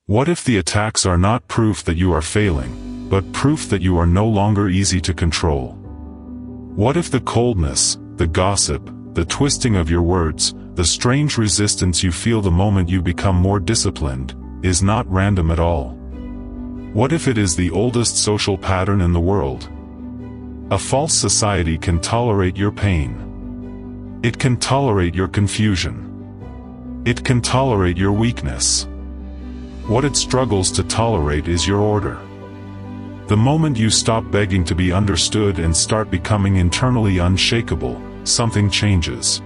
What if the attacks are not proof that you are failing, but proof that you are no longer easy to control? What if the coldness, the gossip, the twisting of your words, the strange resistance you feel the moment you become more disciplined, is not random at all? What if it is the oldest social pattern in the world? A false society can tolerate your pain. It can tolerate your confusion. It can tolerate your weakness. What it struggles to tolerate is your order. The moment you stop begging to be understood and start becoming internally unshakable, something changes.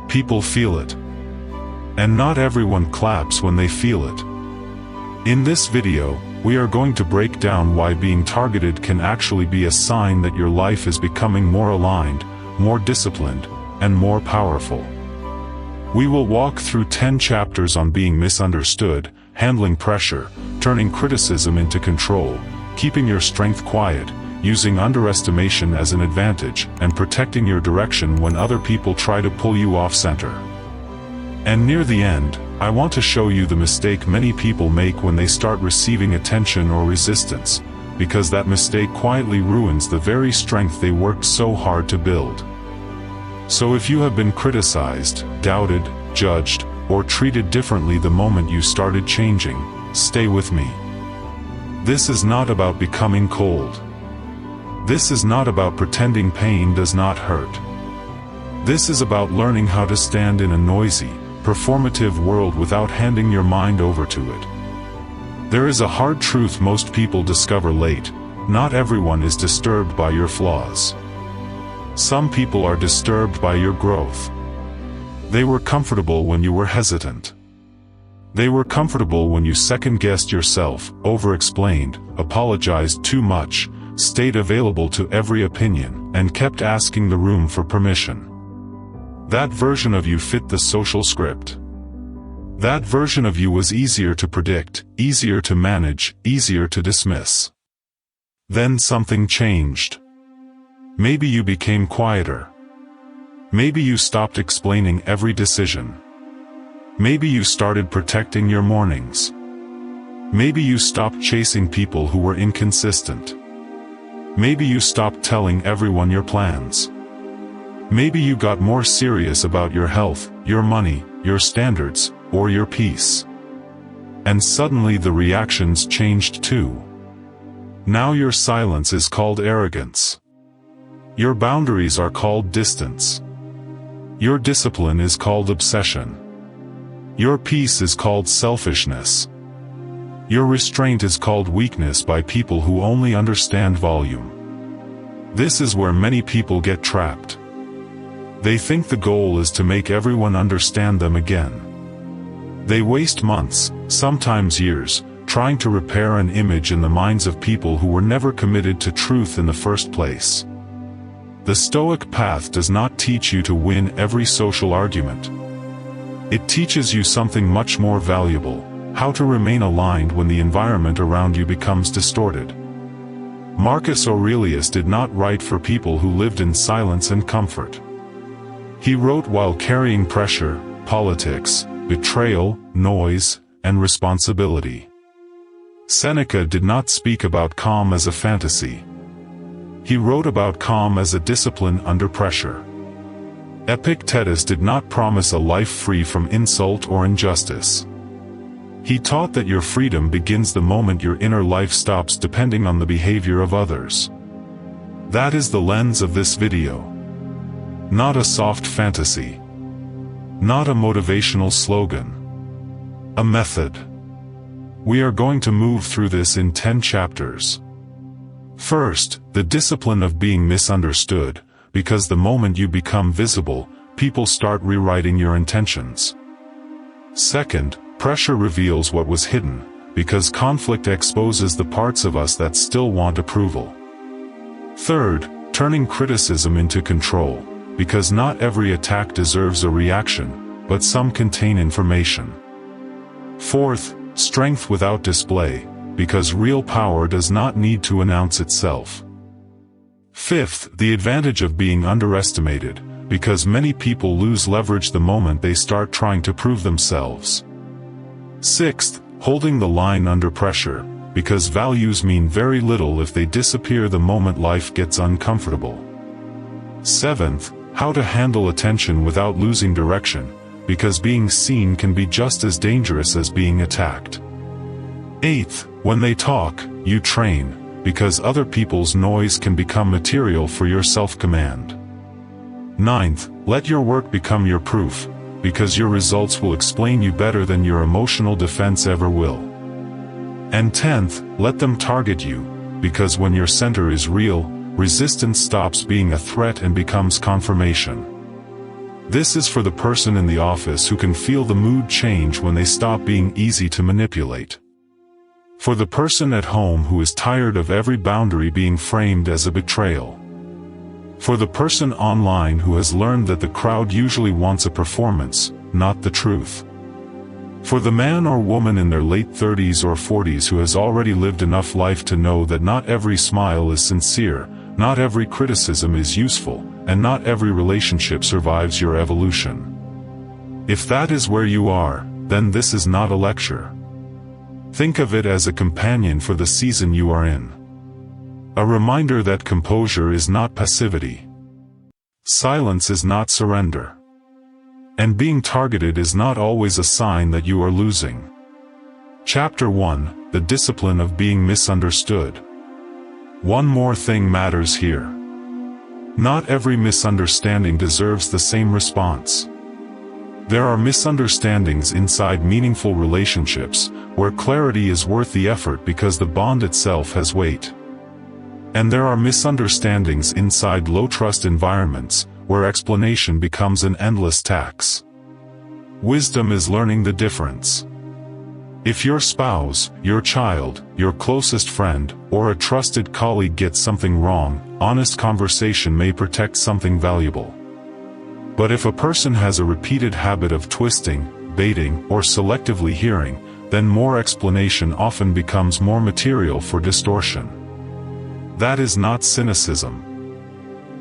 People feel it. And not everyone claps when they feel it. In this video, we are going to break down why being targeted can actually be a sign that your life is becoming more aligned, more disciplined, and more powerful. We will walk through 10 chapters on being misunderstood, handling pressure, turning criticism into control, keeping your strength quiet, using underestimation as an advantage, and protecting your direction when other people try to pull you off center. And near the end, I want to show you the mistake many people make when they start receiving attention or resistance, because that mistake quietly ruins the very strength they worked so hard to build. So if you have been criticized, doubted, judged, or treated differently the moment you started changing, stay with me. This is not about becoming cold. This is not about pretending pain does not hurt. This is about learning how to stand in a noisy, performative world without handing your mind over to it. There is a hard truth most people discover late: not everyone is disturbed by your flaws. Some people are disturbed by your growth. They were comfortable when you were hesitant. They were comfortable when you second-guessed yourself, over-explained, apologized too much, stayed available to every opinion, and kept asking the room for permission. That version of you fit the social script. That version of you was easier to predict, easier to manage, easier to dismiss. Then something changed. Maybe you became quieter. Maybe you stopped explaining every decision. Maybe you started protecting your mornings. Maybe you stopped chasing people who were inconsistent. Maybe you stopped telling everyone your plans. Maybe you got more serious about your health, your money, your standards, or your peace. And suddenly the reactions changed too. Now your silence is called arrogance. Your boundaries are called distance. Your discipline is called obsession. Your peace is called selfishness. Your restraint is called weakness by people who only understand volume. This is where many people get trapped. They think the goal is to make everyone understand them again. They waste months, sometimes years, trying to repair an image in the minds of people who were never committed to truth in the first place. The Stoic path does not teach you to win every social argument. It teaches you something much more valuable: how to remain aligned when the environment around you becomes distorted. Marcus Aurelius did not write for people who lived in silence and comfort. He wrote while carrying pressure, politics, betrayal, noise, and responsibility. Seneca did not speak about calm as a fantasy. He wrote about calm as a discipline under pressure. Epictetus did not promise a life free from insult or injustice. He taught that your freedom begins the moment your inner life stops depending on the behavior of others. That is the lens of this video. Not a soft fantasy. Not a motivational slogan. A method. We are going to move through this in 10 chapters. First, the discipline of being misunderstood, because the moment you become visible, people start rewriting your intentions. Second, pressure reveals what was hidden, because conflict exposes the parts of us that still want approval. Third, turning criticism into control, because not every attack deserves a reaction, but some contain information. Fourth, strength without display, because real power does not need to announce itself. Fifth, the advantage of being underestimated, because many people lose leverage the moment they start trying to prove themselves. Sixth, holding the line under pressure, because values mean very little if they disappear the moment life gets uncomfortable. 7th, how to handle attention without losing direction, because being seen can be just as dangerous as being attacked. 8th, when they talk, you train, because other people's noise can become material for your self-command. 9th, let your work become your proof, because your results will explain you better than your emotional defense ever will. And 10th, let them target you, because when your center is real, resistance stops being a threat and becomes confirmation. This is for the person in the office who can feel the mood change when they stop being easy to manipulate. For the person at home who is tired of every boundary being framed as a betrayal. For the person online who has learned that the crowd usually wants a performance, not the truth. For the man or woman in their late 30s or 40s who has already lived enough life to know that not every smile is sincere, not every criticism is useful, and not every relationship survives your evolution. If that is where you are, then this is not a lecture. Think of it as a companion for the season you are in. A reminder that composure is not passivity. Silence is not surrender. And being targeted is not always a sign that you are losing. Chapter 1, The Discipline of Being Misunderstood. One more thing matters here. Not every misunderstanding deserves the same response. There are misunderstandings inside meaningful relationships, where clarity is worth the effort because the bond itself has weight. And there are misunderstandings inside low-trust environments, where explanation becomes an endless tax. Wisdom is learning the difference. If your spouse, your child, your closest friend, or a trusted colleague gets something wrong, honest conversation may protect something valuable. But if a person has a repeated habit of twisting, baiting, or selectively hearing, then more explanation often becomes more material for distortion. That is not cynicism.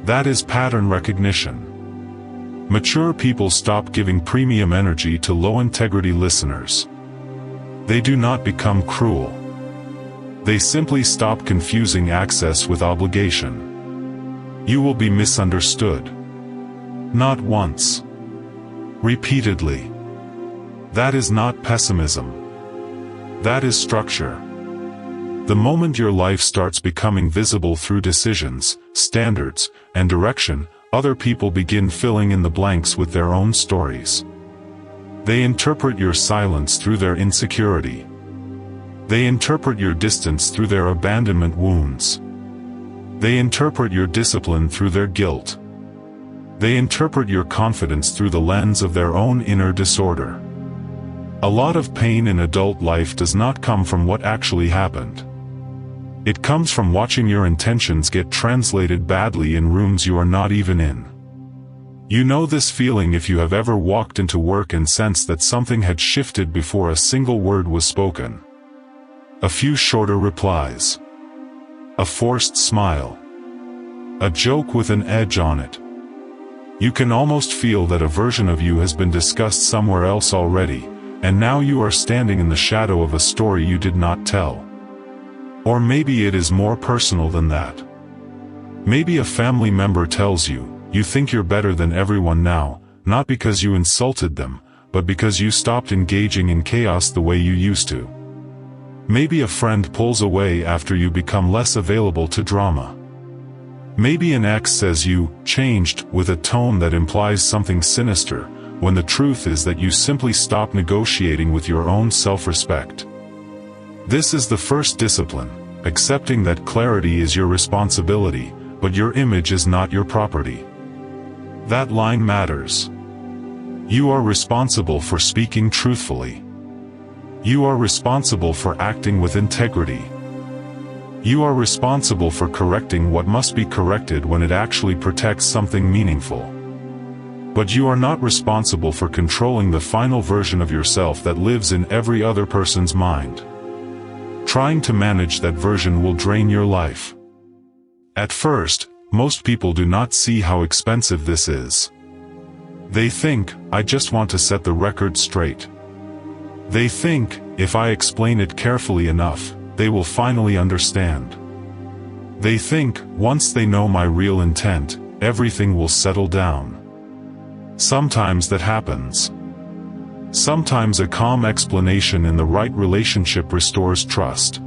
That is pattern recognition. Mature people stop giving premium energy to low-integrity listeners. They do not become cruel. They simply stop confusing access with obligation. You will be misunderstood. Not once. Repeatedly. That is not pessimism. That is structure. The moment your life starts becoming visible through decisions, standards, and direction, other people begin filling in the blanks with their own stories. They interpret your silence through their insecurity. They interpret your distance through their abandonment wounds. They interpret your discipline through their guilt. They interpret your confidence through the lens of their own inner disorder. A lot of pain in adult life does not come from what actually happened. It comes from watching your intentions get translated badly in rooms you are not even in. You know this feeling if you have ever walked into work and sensed that something had shifted before a single word was spoken. A few shorter replies. A forced smile. A joke with an edge on it. You can almost feel that a version of you has been discussed somewhere else already, and now you are standing in the shadow of a story you did not tell. Or maybe it is more personal than that. Maybe a family member tells you, you think you're better than everyone now, not because you insulted them, but because you stopped engaging in chaos the way you used to. Maybe a friend pulls away after you become less available to drama. Maybe an ex says you changed with a tone that implies something sinister, when the truth is that you simply stopped negotiating with your own self-respect. This is the first discipline, accepting that clarity is your responsibility, but your image is not your property. That line matters. You are responsible for speaking truthfully. You are responsible for acting with integrity. You are responsible for correcting what must be corrected when it actually protects something meaningful. But you are not responsible for controlling the final version of yourself that lives in every other person's mind. Trying to manage that version will drain your life. At first, most people do not see how expensive this is. They think, I just want to set the record straight. They think, if I explain it carefully enough, they will finally understand. They think, once they know my real intent, everything will settle down. Sometimes that happens. Sometimes a calm explanation in the right relationship restores trust.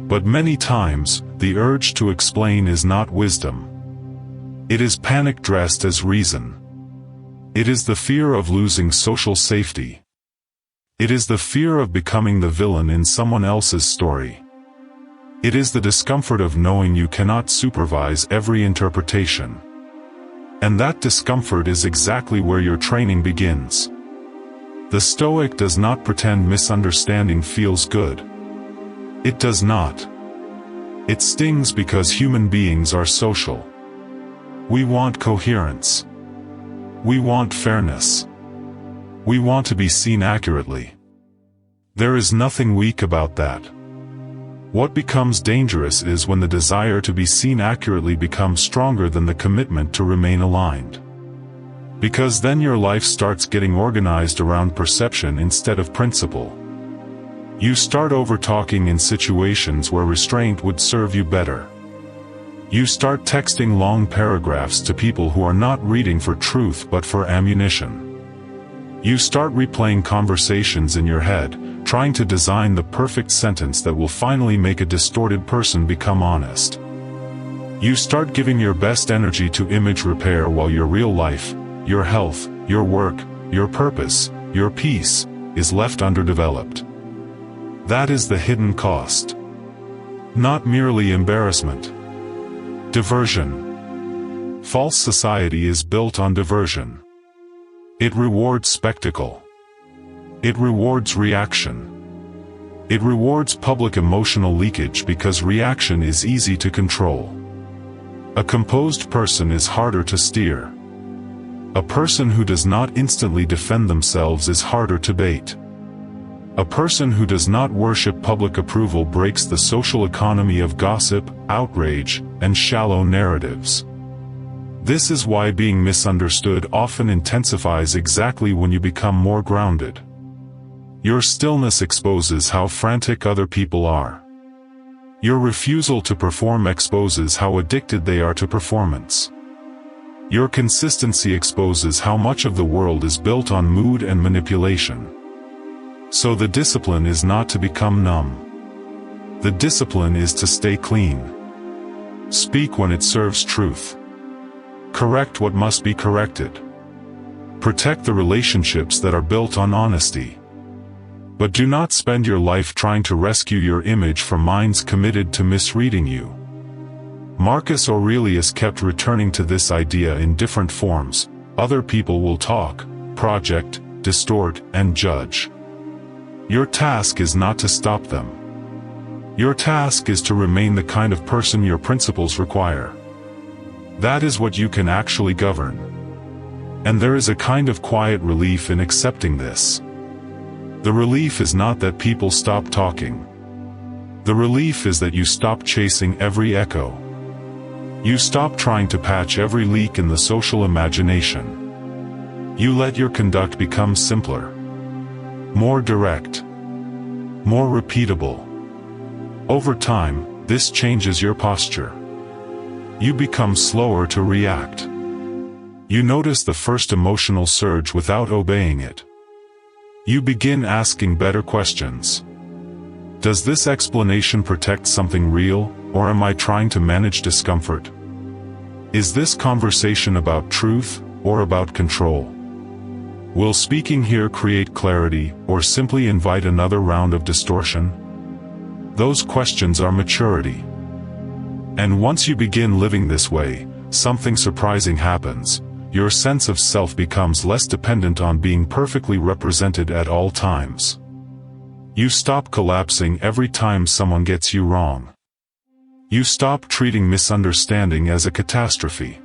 But many times, the urge to explain is not wisdom. It is panic dressed as reason. It is the fear of losing social safety. It is the fear of becoming the villain in someone else's story. It is the discomfort of knowing you cannot supervise every interpretation. And that discomfort is exactly where your training begins. The Stoic does not pretend misunderstanding feels good. It does not. It stings because human beings are social. We want coherence. We want fairness. We want to be seen accurately. There is nothing weak about that. What becomes dangerous is when the desire to be seen accurately becomes stronger than the commitment to remain aligned. Because then your life starts getting organized around perception instead of principle. You start over-talking in situations where restraint would serve you better. You start texting long paragraphs to people who are not reading for truth but for ammunition. You start replaying conversations in your head, trying to design the perfect sentence that will finally make a distorted person become honest. You start giving your best energy to image repair while your real life, your health, your work, your purpose, your peace, is left underdeveloped. That is the hidden cost. Not merely embarrassment. Diversion. False society is built on diversion. It rewards spectacle. It rewards reaction. It rewards public emotional leakage because reaction is easy to control. A composed person is harder to steer. A person who does not instantly defend themselves is harder to bait. A person who does not worship public approval breaks the social economy of gossip, outrage, and shallow narratives. This is why being misunderstood often intensifies exactly when you become more grounded. Your stillness exposes how frantic other people are. Your refusal to perform exposes how addicted they are to performance. Your consistency exposes how much of the world is built on mood and manipulation. So the discipline is not to become numb. The discipline is to stay clean. Speak when it serves truth. Correct what must be corrected. Protect the relationships that are built on honesty. But do not spend your life trying to rescue your image from minds committed to misreading you. Marcus Aurelius kept returning to this idea in different forms. Other people will talk, project, distort, and judge. Your task is not to stop them. Your task is to remain the kind of person your principles require. That is what you can actually govern. And there is a kind of quiet relief in accepting this. The relief is not that people stop talking. The relief is that you stop chasing every echo. You stop trying to patch every leak in the social imagination. You let your conduct become simpler, more direct, more repeatable. Over time, this changes your posture. You become slower to react. You notice the first emotional surge without obeying it. You begin asking better questions. Does this explanation protect something real, or am I trying to manage discomfort? Is this conversation about truth, or about control? Will speaking here create clarity, or simply invite another round of distortion? Those questions are maturity. And once you begin living this way, something surprising happens. Your sense of self becomes less dependent on being perfectly represented at all times. You stop collapsing every time someone gets you wrong. You stop treating misunderstanding as a catastrophe.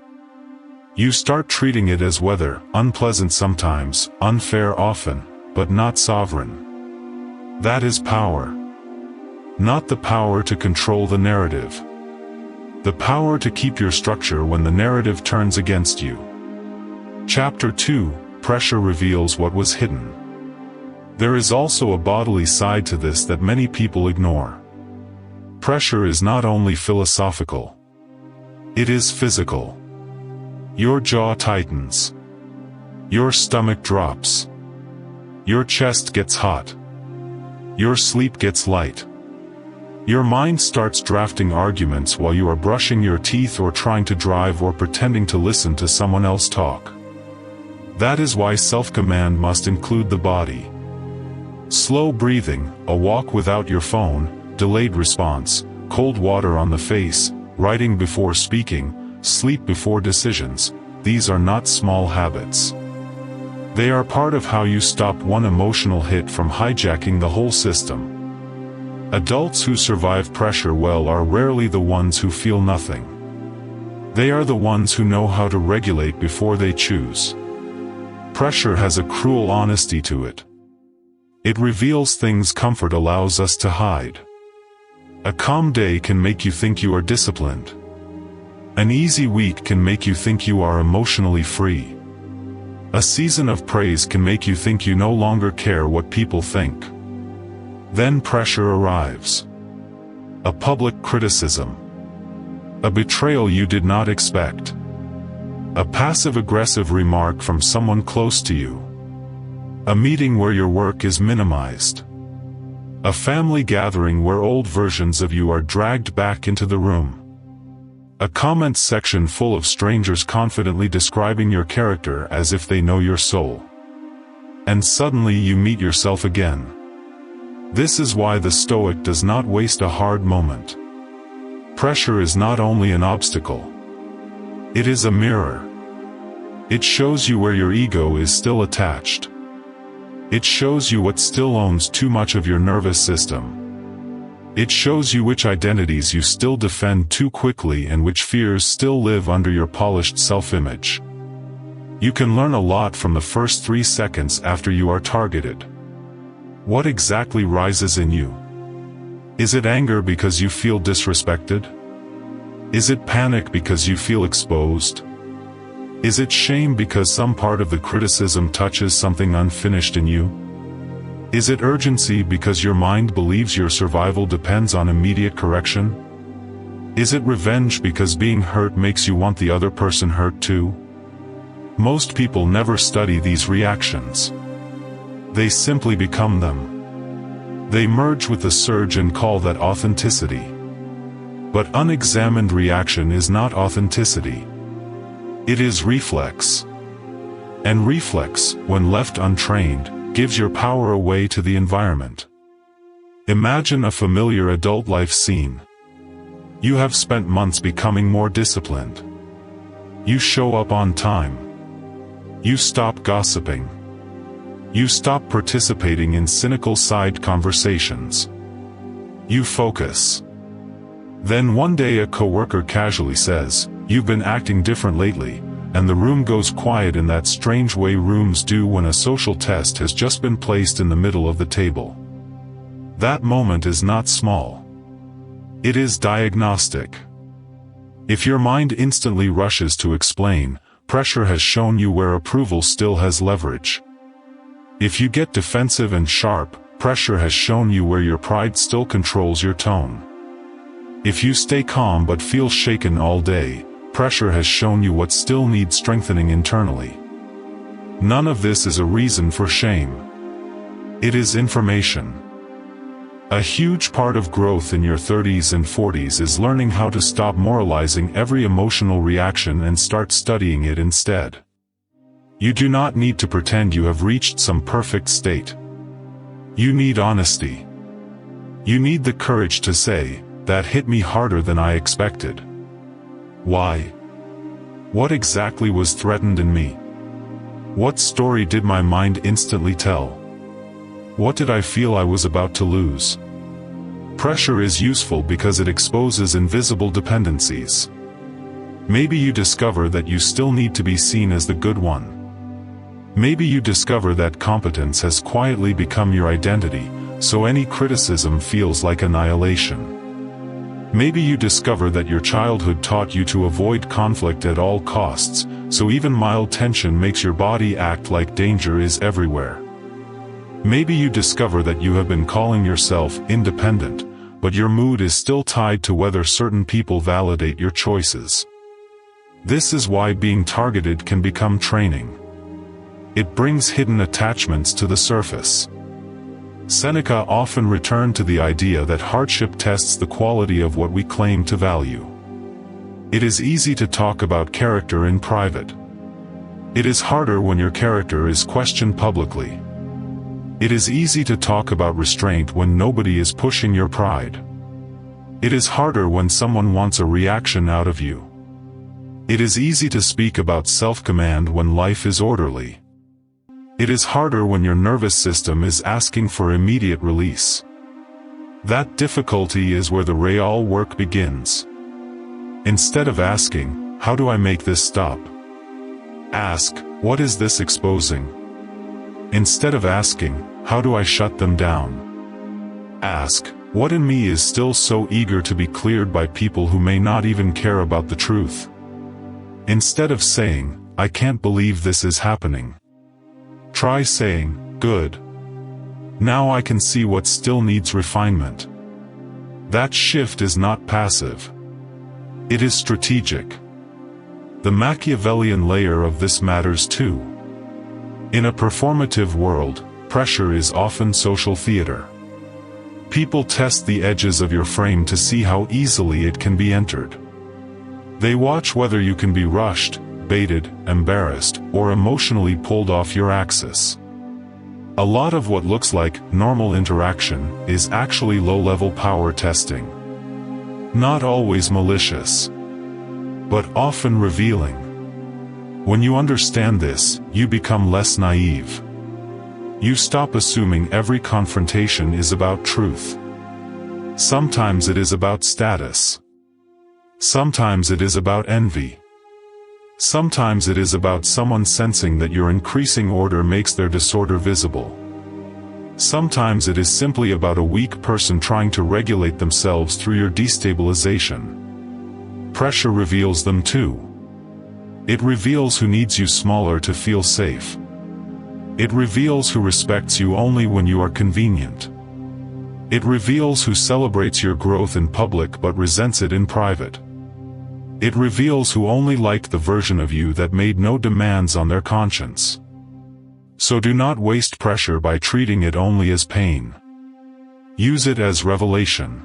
You start treating it as weather, unpleasant sometimes, unfair often, but not sovereign. That is power. Not the power to control the narrative. The power to keep your structure when the narrative turns against you. Chapter 2, Pressure reveals what was hidden. There is also a bodily side to this that many people ignore. Pressure is not only philosophical. It is physical. Your jaw tightens. Your stomach drops. Your chest gets hot. Your sleep gets light. Your mind starts drafting arguments while you are brushing your teeth or trying to drive or pretending to listen to someone else talk. That is why self-command must include the body. Slow breathing, a walk without your phone, delayed response, cold water on the face, writing before speaking, sleep before decisions, these are not small habits. They are part of how you stop one emotional hit from hijacking the whole system. Adults who survive pressure well are rarely the ones who feel nothing. They are the ones who know how to regulate before they choose. Pressure has a cruel honesty to it. It reveals things comfort allows us to hide. A calm day can make you think you are disciplined. An easy week can make you think you are emotionally free. A season of praise can make you think you no longer care what people think. Then pressure arrives. A public criticism. A betrayal you did not expect. A passive-aggressive remark from someone close to you. A meeting where your work is minimized. A family gathering where old versions of you are dragged back into the room. A comment section full of strangers confidently describing your character as if they know your soul. And suddenly you meet yourself again. This is why the Stoic does not waste a hard moment. Pressure is not only an obstacle. It is a mirror. It shows you where your ego is still attached. It shows you what still owns too much of your nervous system. It shows you which identities you still defend too quickly and which fears still live under your polished self-image. You can learn a lot from the first 3 seconds after you are targeted. What exactly rises in you? Is it anger because you feel disrespected? Is it panic because you feel exposed? Is it shame because some part of the criticism touches something unfinished in you? Is it urgency because your mind believes your survival depends on immediate correction? Is it revenge because being hurt makes you want the other person hurt too? Most people never study these reactions. They simply become them. They merge with the surge and call that authenticity. But unexamined reaction is not authenticity. It is reflex. And reflex, when left untrained, gives your power away to the environment. Imagine a familiar adult life scene. You have spent months becoming more disciplined. You show up on time. You stop gossiping. You stop participating in cynical side conversations. You focus. Then one day a coworker casually says, "You've been acting different lately," and the room goes quiet in that strange way rooms do when a social test has just been placed in the middle of the table. That moment is not small. It is diagnostic. If your mind instantly rushes to explain, pressure has shown you where approval still has leverage. If you get defensive and sharp, pressure has shown you where your pride still controls your tone. If you stay calm but feel shaken all day, pressure has shown you what still needs strengthening internally. None of this is a reason for shame. It is information. A huge part of growth in your 30s and 40s is learning how to stop moralizing every emotional reaction and start studying it instead. You do not need to pretend you have reached some perfect state. You need honesty. You need the courage to say, "That hit me harder than I expected." Why? What exactly was threatened in me? What story did my mind instantly tell? What did I feel I was about to lose? Pressure is useful because it exposes invisible dependencies. Maybe you discover that you still need to be seen as the good one. Maybe you discover that competence has quietly become your identity, so any criticism feels like annihilation. Maybe you discover that your childhood taught you to avoid conflict at all costs, so even mild tension makes your body act like danger is everywhere. Maybe you discover that you have been calling yourself independent, but your mood is still tied to whether certain people validate your choices. This is why being targeted can become training. It brings hidden attachments to the surface. Seneca often returned to the idea that hardship tests the quality of what we claim to value. It is easy to talk about character in private. It is harder when your character is questioned publicly. It is easy to talk about restraint when nobody is pushing your pride. It is harder when someone wants a reaction out of you. It is easy to speak about self-command when life is orderly. It is harder when your nervous system is asking for immediate release. That difficulty is where the real work begins. Instead of asking, "How do I make this stop?" ask, "What is this exposing?" Instead of asking, "How do I shut them down?" ask, "What in me is still so eager to be cleared by people who may not even care about the truth?" Instead of saying, "I can't believe this is happening," try saying, "Good. Now I can see what still needs refinement." That shift is not passive. It is strategic. The Machiavellian layer of this matters too. In a performative world, pressure is often social theater. People test the edges of your frame to see how easily it can be entered. They watch whether you can be rushed, baited, embarrassed, or emotionally pulled off your axis. A lot of what looks like normal interaction is actually low-level power testing. Not always malicious, but often revealing. When you understand this, you become less naive. You stop assuming every confrontation is about truth. Sometimes it is about status. Sometimes it is about envy. Sometimes it is about someone sensing that your increasing order makes their disorder visible. Sometimes it is simply about a weak person trying to regulate themselves through your destabilization. Pressure reveals them too. It reveals who needs you smaller to feel safe. It reveals who respects you only when you are convenient. It reveals who celebrates your growth in public but resents it in private. It reveals who only liked the version of you that made no demands on their conscience. So do not waste pressure by treating it only as pain. Use it as revelation.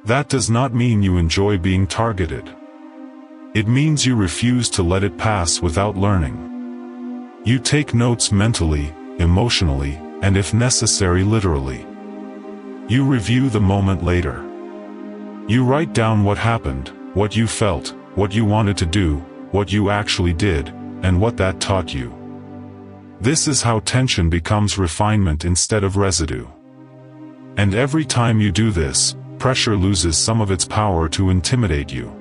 That does not mean you enjoy being targeted. It means you refuse to let it pass without learning. You take notes mentally, emotionally, and if necessary literally. You review the moment later. You write down what happened, what you felt, what you wanted to do, what you actually did, and what that taught you. This is how tension becomes refinement instead of residue. And every time you do this, pressure loses some of its power to intimidate you.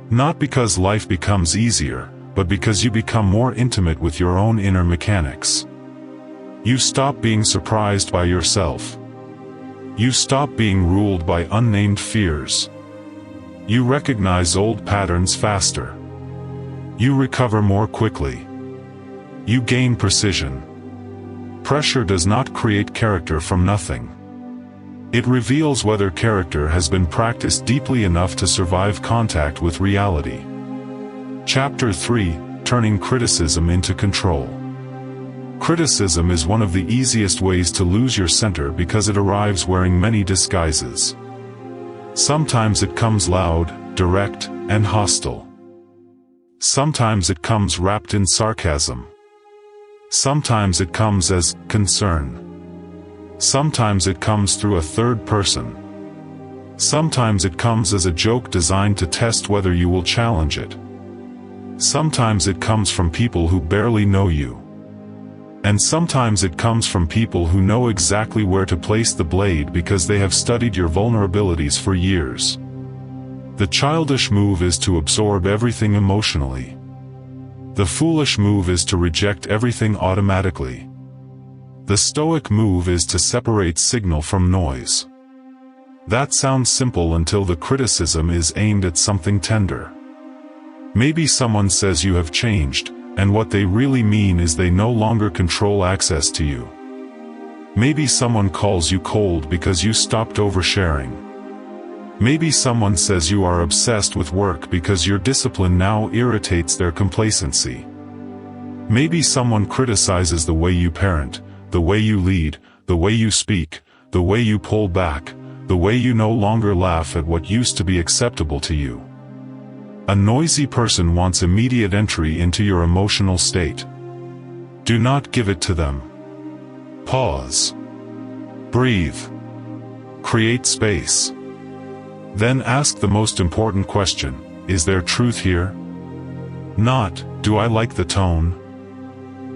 Not because life becomes easier, but because you become more intimate with your own inner mechanics. You stop being surprised by yourself. You stop being ruled by unnamed fears. You recognize old patterns faster. You recover more quickly. You gain precision. Pressure does not create character from nothing. It reveals whether character has been practiced deeply enough to survive contact with reality. Chapter 3: Turning Criticism into Control. Criticism is one of the easiest ways to lose your center because it arrives wearing many disguises. Sometimes it comes loud, direct, and hostile. Sometimes it comes wrapped in sarcasm. Sometimes it comes as concern. Sometimes it comes through a third person. Sometimes it comes as a joke designed to test whether you will challenge it. Sometimes it comes from people who barely know you. And sometimes it comes from people who know exactly where to place the blade because they have studied your vulnerabilities for years. The childish move is to absorb everything emotionally. The foolish move is to reject everything automatically. The stoic move is to separate signal from noise. That sounds simple until the criticism is aimed at something tender. Maybe someone says you have changed, and what they really mean is they no longer control access to you. Maybe someone calls you cold because you stopped oversharing. Maybe someone says you are obsessed with work because your discipline now irritates their complacency. Maybe someone criticizes the way you parent, the way you lead, the way you speak, the way you pull back, the way you no longer laugh at what used to be acceptable to you. A noisy person wants immediate entry into your emotional state. Do not give it to them. Pause. Breathe. Create space. Then ask the most important question: is there truth here? Not, do I like the tone?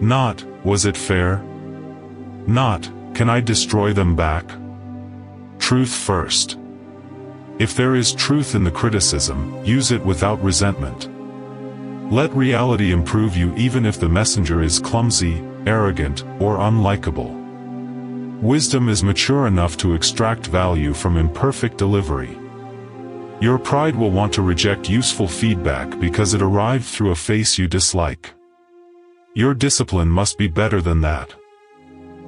Not, was it fair? Not, can I destroy them back? Truth first. If there is truth in the criticism, use it without resentment. Let reality improve you even if the messenger is clumsy, arrogant, or unlikable. Wisdom is mature enough to extract value from imperfect delivery. Your pride will want to reject useful feedback because it arrived through a face you dislike. Your discipline must be better than that.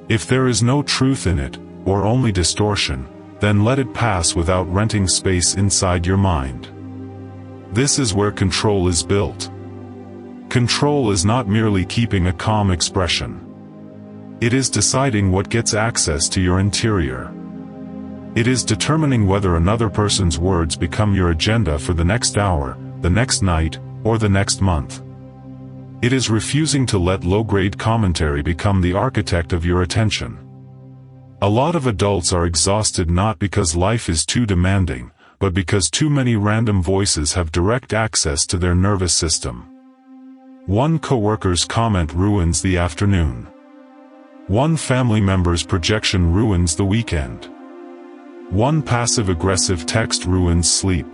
If there is no truth in it, or only distortion, then let it pass without renting space inside your mind. This is where control is built. Control is not merely keeping a calm expression. It is deciding what gets access to your interior. It is determining whether another person's words become your agenda for the next hour, the next night, or the next month. It is refusing to let low-grade commentary become the architect of your attention. A lot of adults are exhausted not because life is too demanding, but because too many random voices have direct access to their nervous system. One coworker's comment ruins the afternoon. One family member's projection ruins the weekend. One passive-aggressive text ruins sleep.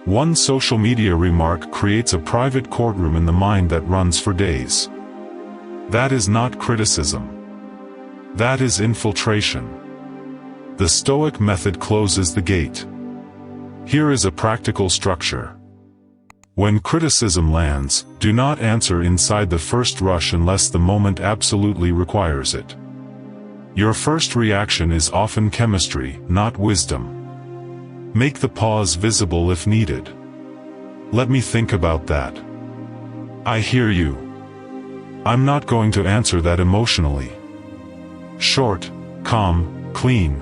One social media remark creates a private courtroom in the mind that runs for days. That is not criticism. That is infiltration. The Stoic method closes the gate. Here is a practical structure. When criticism lands, do not answer inside the first rush unless the moment absolutely requires it. Your first reaction is often chemistry, not wisdom. Make the pause visible if needed. Let me think about that. I hear you. I'm not going to answer that emotionally. Short, calm, clean.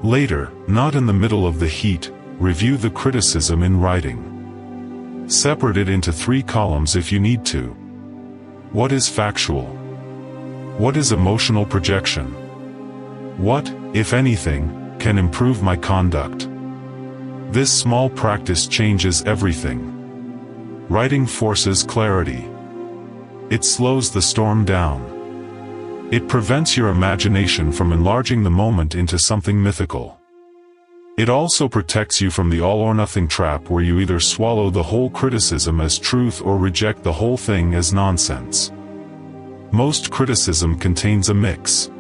Later, not in the middle of the heat, review the criticism in writing. Separate it into 3 columns if you need to. What is factual? What is emotional projection? What, if anything, can improve my conduct? This small practice changes everything. Writing forces clarity. It slows the storm down. It prevents your imagination from enlarging the moment into something mythical. It also protects you from the all-or-nothing trap where you either swallow the whole criticism as truth or reject the whole thing as nonsense. Most criticism contains a mix.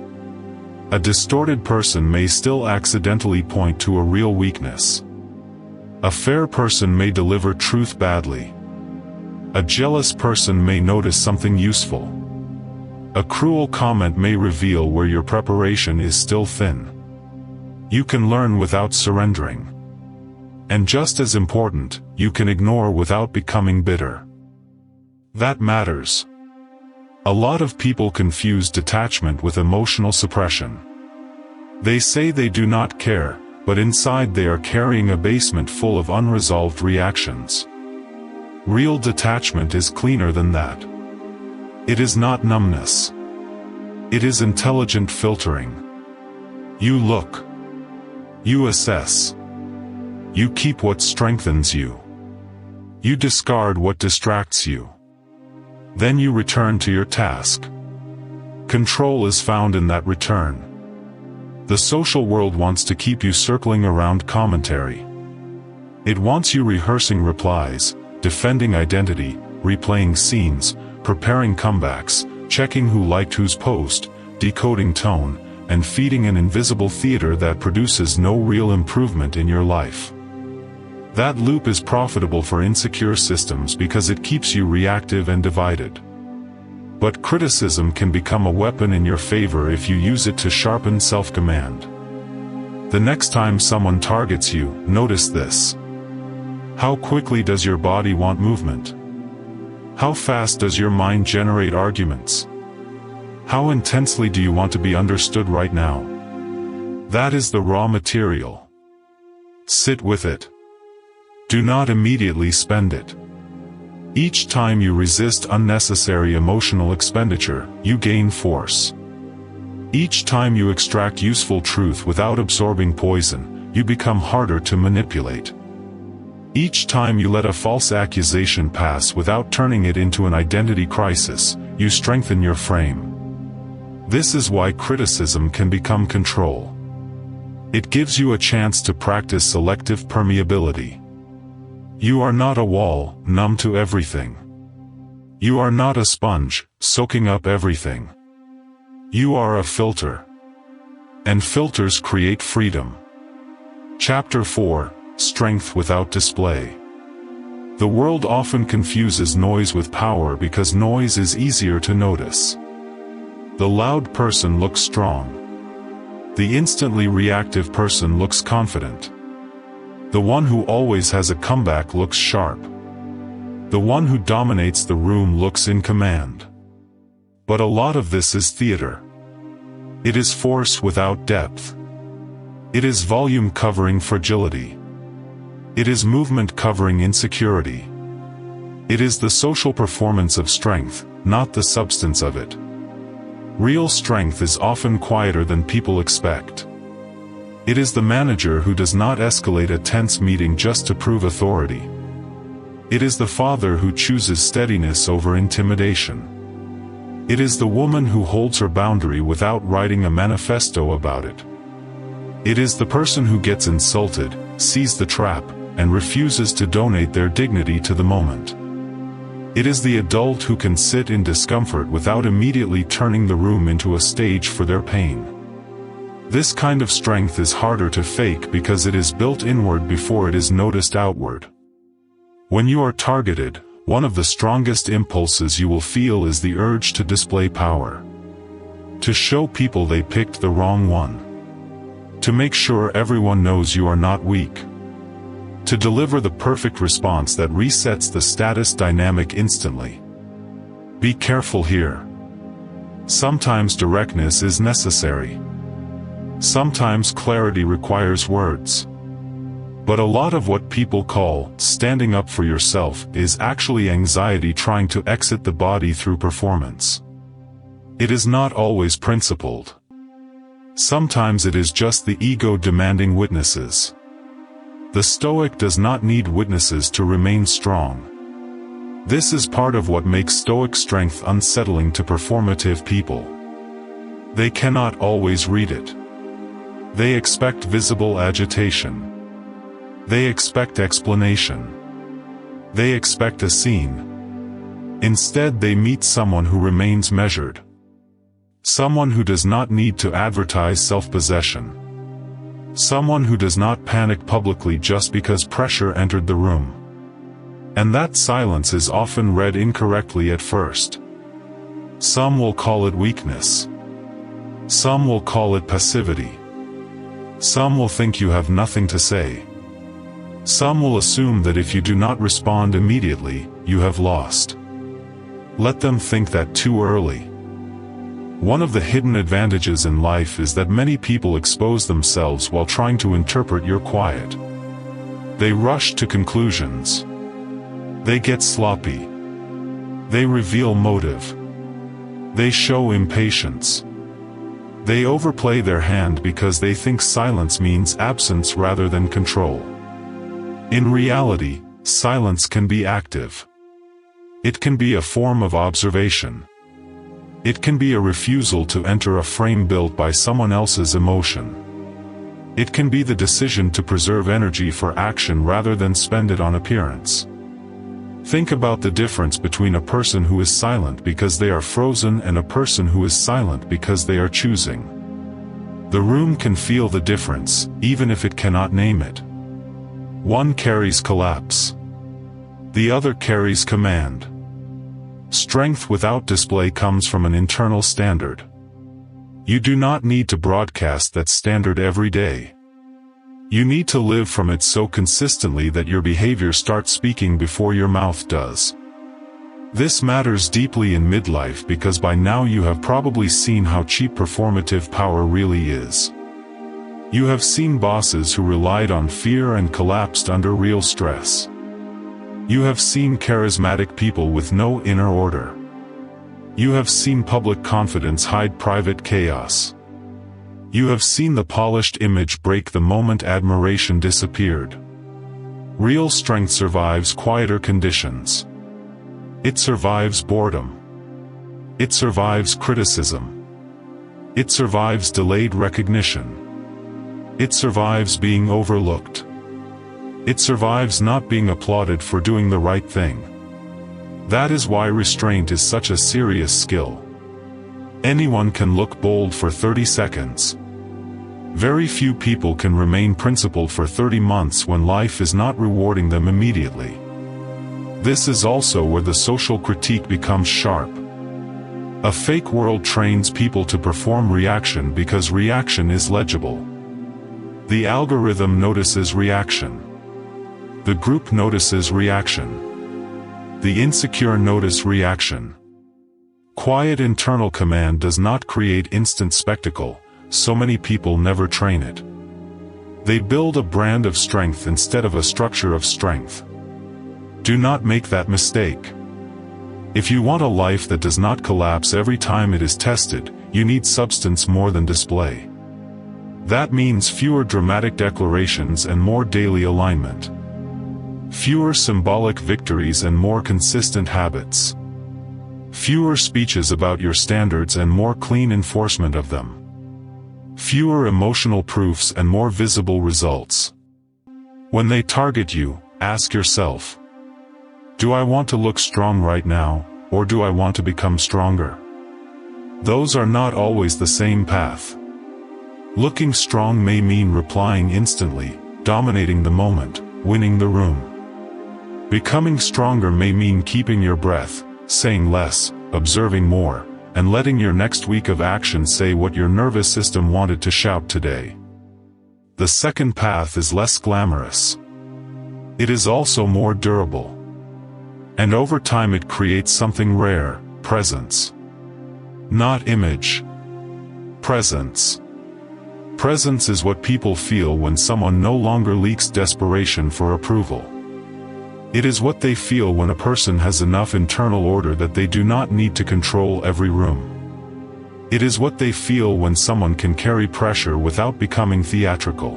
A distorted person may still accidentally point to a real weakness. A fair person may deliver truth badly. A jealous person may notice something useful. A cruel comment may reveal where your preparation is still thin. You can learn without surrendering. And just as important, you can ignore without becoming bitter. That matters. A lot of people confuse detachment with emotional suppression. They say they do not care, but inside they are carrying a basement full of unresolved reactions. Real detachment is cleaner than that. It is not numbness. It is intelligent filtering. You look. You assess. You keep what strengthens you. You discard what distracts you. Then you return to your task. Control is found in that return. The social world wants to keep you circling around commentary. It wants you rehearsing replies, defending identity, replaying scenes, preparing comebacks, checking who liked whose post, decoding tone, and feeding an invisible theater that produces no real improvement in your life. That loop is profitable for insecure systems because it keeps you reactive and divided. But criticism can become a weapon in your favor if you use it to sharpen self-command. The next time someone targets you, notice this. How quickly does your body want movement? How fast does your mind generate arguments? How intensely do you want to be understood right now? That is the raw material. Sit with it. Do not immediately spend it. Each time you resist unnecessary emotional expenditure, you gain force. Each time you extract useful truth without absorbing poison, you become harder to manipulate. Each time you let a false accusation pass without turning it into an identity crisis, you strengthen your frame. This is why criticism can become control. It gives you a chance to practice selective permeability. You are not a wall, numb to everything. You are not a sponge, soaking up everything. You are a filter. And filters create freedom. Chapter 4: Strength without display. The world often confuses noise with power because noise is easier to notice. The loud person looks strong. The instantly reactive person looks confident. The one who always has a comeback looks sharp. The one who dominates the room looks in command. But a lot of this is theater. It is force without depth. It is volume covering fragility. It is movement covering insecurity. It is the social performance of strength, not the substance of it. Real strength is often quieter than people expect. It is the manager who does not escalate a tense meeting just to prove authority. It is the father who chooses steadiness over intimidation. It is the woman who holds her boundary without writing a manifesto about it. It is the person who gets insulted, sees the trap, and refuses to donate their dignity to the moment. It is the adult who can sit in discomfort without immediately turning the room into a stage for their pain. This kind of strength is harder to fake because it is built inward before it is noticed outward. When you are targeted, one of the strongest impulses you will feel is the urge to display power. To show people they picked the wrong one. To make sure everyone knows you are not weak. To deliver the perfect response that resets the status dynamic instantly. Be careful here. Sometimes directness is necessary. Sometimes clarity requires words. But a lot of what people call standing up for yourself is actually anxiety trying to exit the body through performance. It is not always principled. Sometimes it is just the ego demanding witnesses. The Stoic does not need witnesses to remain strong. This is part of what makes Stoic strength unsettling to performative people. They cannot always read it. They expect visible agitation. They expect explanation. They expect a scene. Instead, they meet someone who remains measured. Someone who does not need to advertise self-possession. Someone who does not panic publicly just because pressure entered the room. And that silence is often read incorrectly at first. Some will call it weakness. Some will call it passivity. Some will think you have nothing to say. Some will assume that if you do not respond immediately, you have lost. Let them think that too early. One of the hidden advantages in life is that many people expose themselves while trying to interpret your quiet. They rush to conclusions. They get sloppy. They reveal motive. They show impatience. They overplay their hand because they think silence means absence rather than control. In reality, silence can be active. It can be a form of observation. It can be a refusal to enter a frame built by someone else's emotion. It can be the decision to preserve energy for action rather than spend it on appearance. Think about the difference between a person who is silent because they are frozen and a person who is silent because they are choosing. The room can feel the difference, even if it cannot name it. One carries collapse. The other carries command. Strength without display comes from an internal standard. You do not need to broadcast that standard every day. You need to live from it so consistently that your behavior starts speaking before your mouth does. This matters deeply in midlife because by now you have probably seen how cheap performative power really is. You have seen bosses who relied on fear and collapsed under real stress. You have seen charismatic people with no inner order. You have seen public confidence hide private chaos. You have seen the polished image break the moment admiration disappeared. Real strength survives quieter conditions. It survives boredom. It survives criticism. It survives delayed recognition. It survives being overlooked. It survives not being applauded for doing the right thing. That is why restraint is such a serious skill. Anyone can look bold for 30 seconds. Very few people can remain principled for 30 months when life is not rewarding them immediately. This is also where the social critique becomes sharp. A fake world trains people to perform reaction because reaction is legible. The algorithm notices reaction. The group notices reaction. The insecure notice reaction. Quiet internal command does not create instant spectacle, so many people never train it. They build a brand of strength instead of a structure of strength. Do not make that mistake. If you want a life that does not collapse every time it is tested, you need substance more than display. That means fewer dramatic declarations and more daily alignment. Fewer symbolic victories and more consistent habits. Fewer speeches about your standards and more clean enforcement of them. Fewer emotional proofs and more visible results. When they target you, ask yourself, do I want to look strong right now, or do I want to become stronger? Those are not always the same path. Looking strong may mean replying instantly, dominating the moment, winning the room. Becoming stronger may mean keeping your breath, saying less, observing more, and letting your next week of action say what your nervous system wanted to shout today. The second path is less glamorous. It is also more durable. And over time it creates something rare, presence. Not image. Presence. Presence is what people feel when someone no longer leaks desperation for approval. It is what they feel when a person has enough internal order that they do not need to control every room. It is what they feel when someone can carry pressure without becoming theatrical.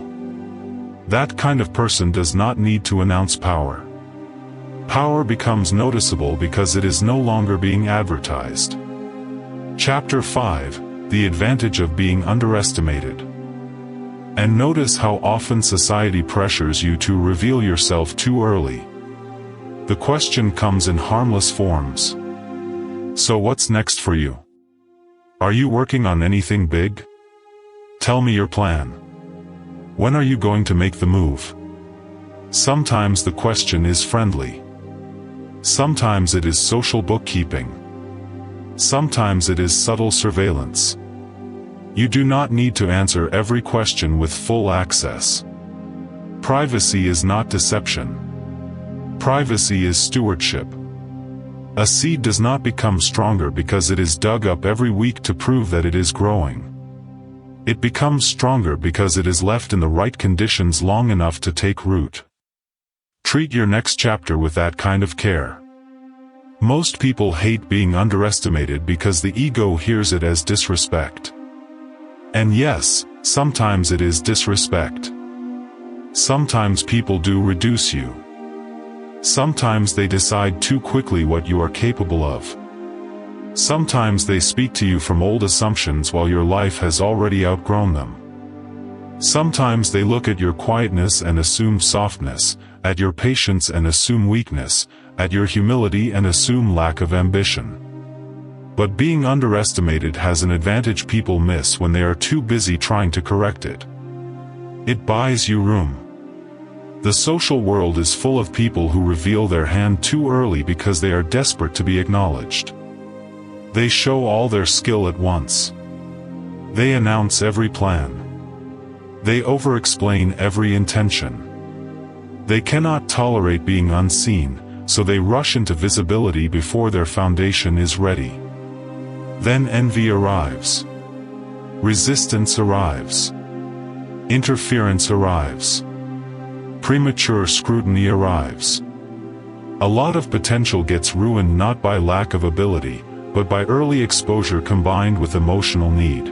That kind of person does not need to announce power. Power becomes noticeable because it is no longer being advertised. Chapter 5: The Advantage of Being Underestimated. And notice how often society pressures you to reveal yourself too early. The question comes in harmless forms. So what's next for you? Are you working on anything big? Tell me your plan. When are you going to make the move? Sometimes the question is friendly. Sometimes it is social bookkeeping. Sometimes it is subtle surveillance. You do not need to answer every question with full access. Privacy is not deception. Privacy is stewardship. A seed does not become stronger because it is dug up every week to prove that it is growing. It becomes stronger because it is left in the right conditions long enough to take root. Treat your next chapter with that kind of care. Most people hate being underestimated because the ego hears it as disrespect. And yes, sometimes it is disrespect. Sometimes people do reduce you. Sometimes they decide too quickly what you are capable of. Sometimes they speak to you from old assumptions while your life has already outgrown them. Sometimes they look at your quietness and assume softness, at your patience and assume weakness, at your humility and assume lack of ambition. But being underestimated has an advantage people miss when they are too busy trying to correct it. It buys you room. The social world is full of people who reveal their hand too early because they are desperate to be acknowledged. They show all their skill at once. They announce every plan. They over-explain every intention. They cannot tolerate being unseen, so they rush into visibility before their foundation is ready. Then envy arrives. Resistance arrives. Interference arrives. Premature scrutiny arrives. A lot of potential gets ruined not by lack of ability, but by early exposure combined with emotional need.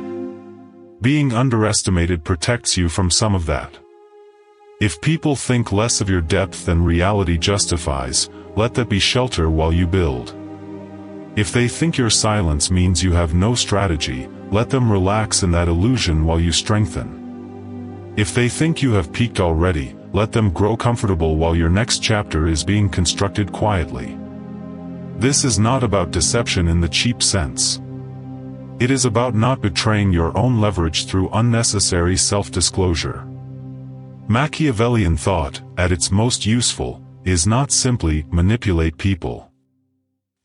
Being underestimated protects you from some of that. If people think less of your depth than reality justifies, let that be shelter while you build. If they think your silence means you have no strategy, let them relax in that illusion while you strengthen. If they think you have peaked already, let them grow comfortable while your next chapter is being constructed quietly. This is not about deception in the cheap sense. It is about not betraying your own leverage through unnecessary self-disclosure. Machiavellian thought, at its most useful, is not simply manipulate people.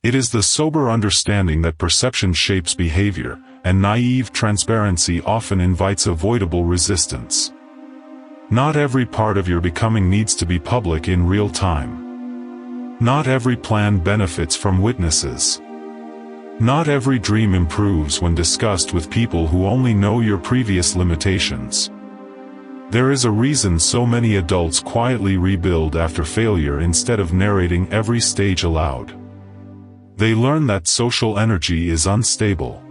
It is the sober understanding that perception shapes behavior, and naive transparency often invites avoidable resistance. Not every part of your becoming needs to be public in real time. Not every plan benefits from witnesses. Not every dream improves when discussed with people who only know your previous limitations. There is a reason so many adults quietly rebuild after failure instead of narrating every stage aloud. They learn that social energy is unstable.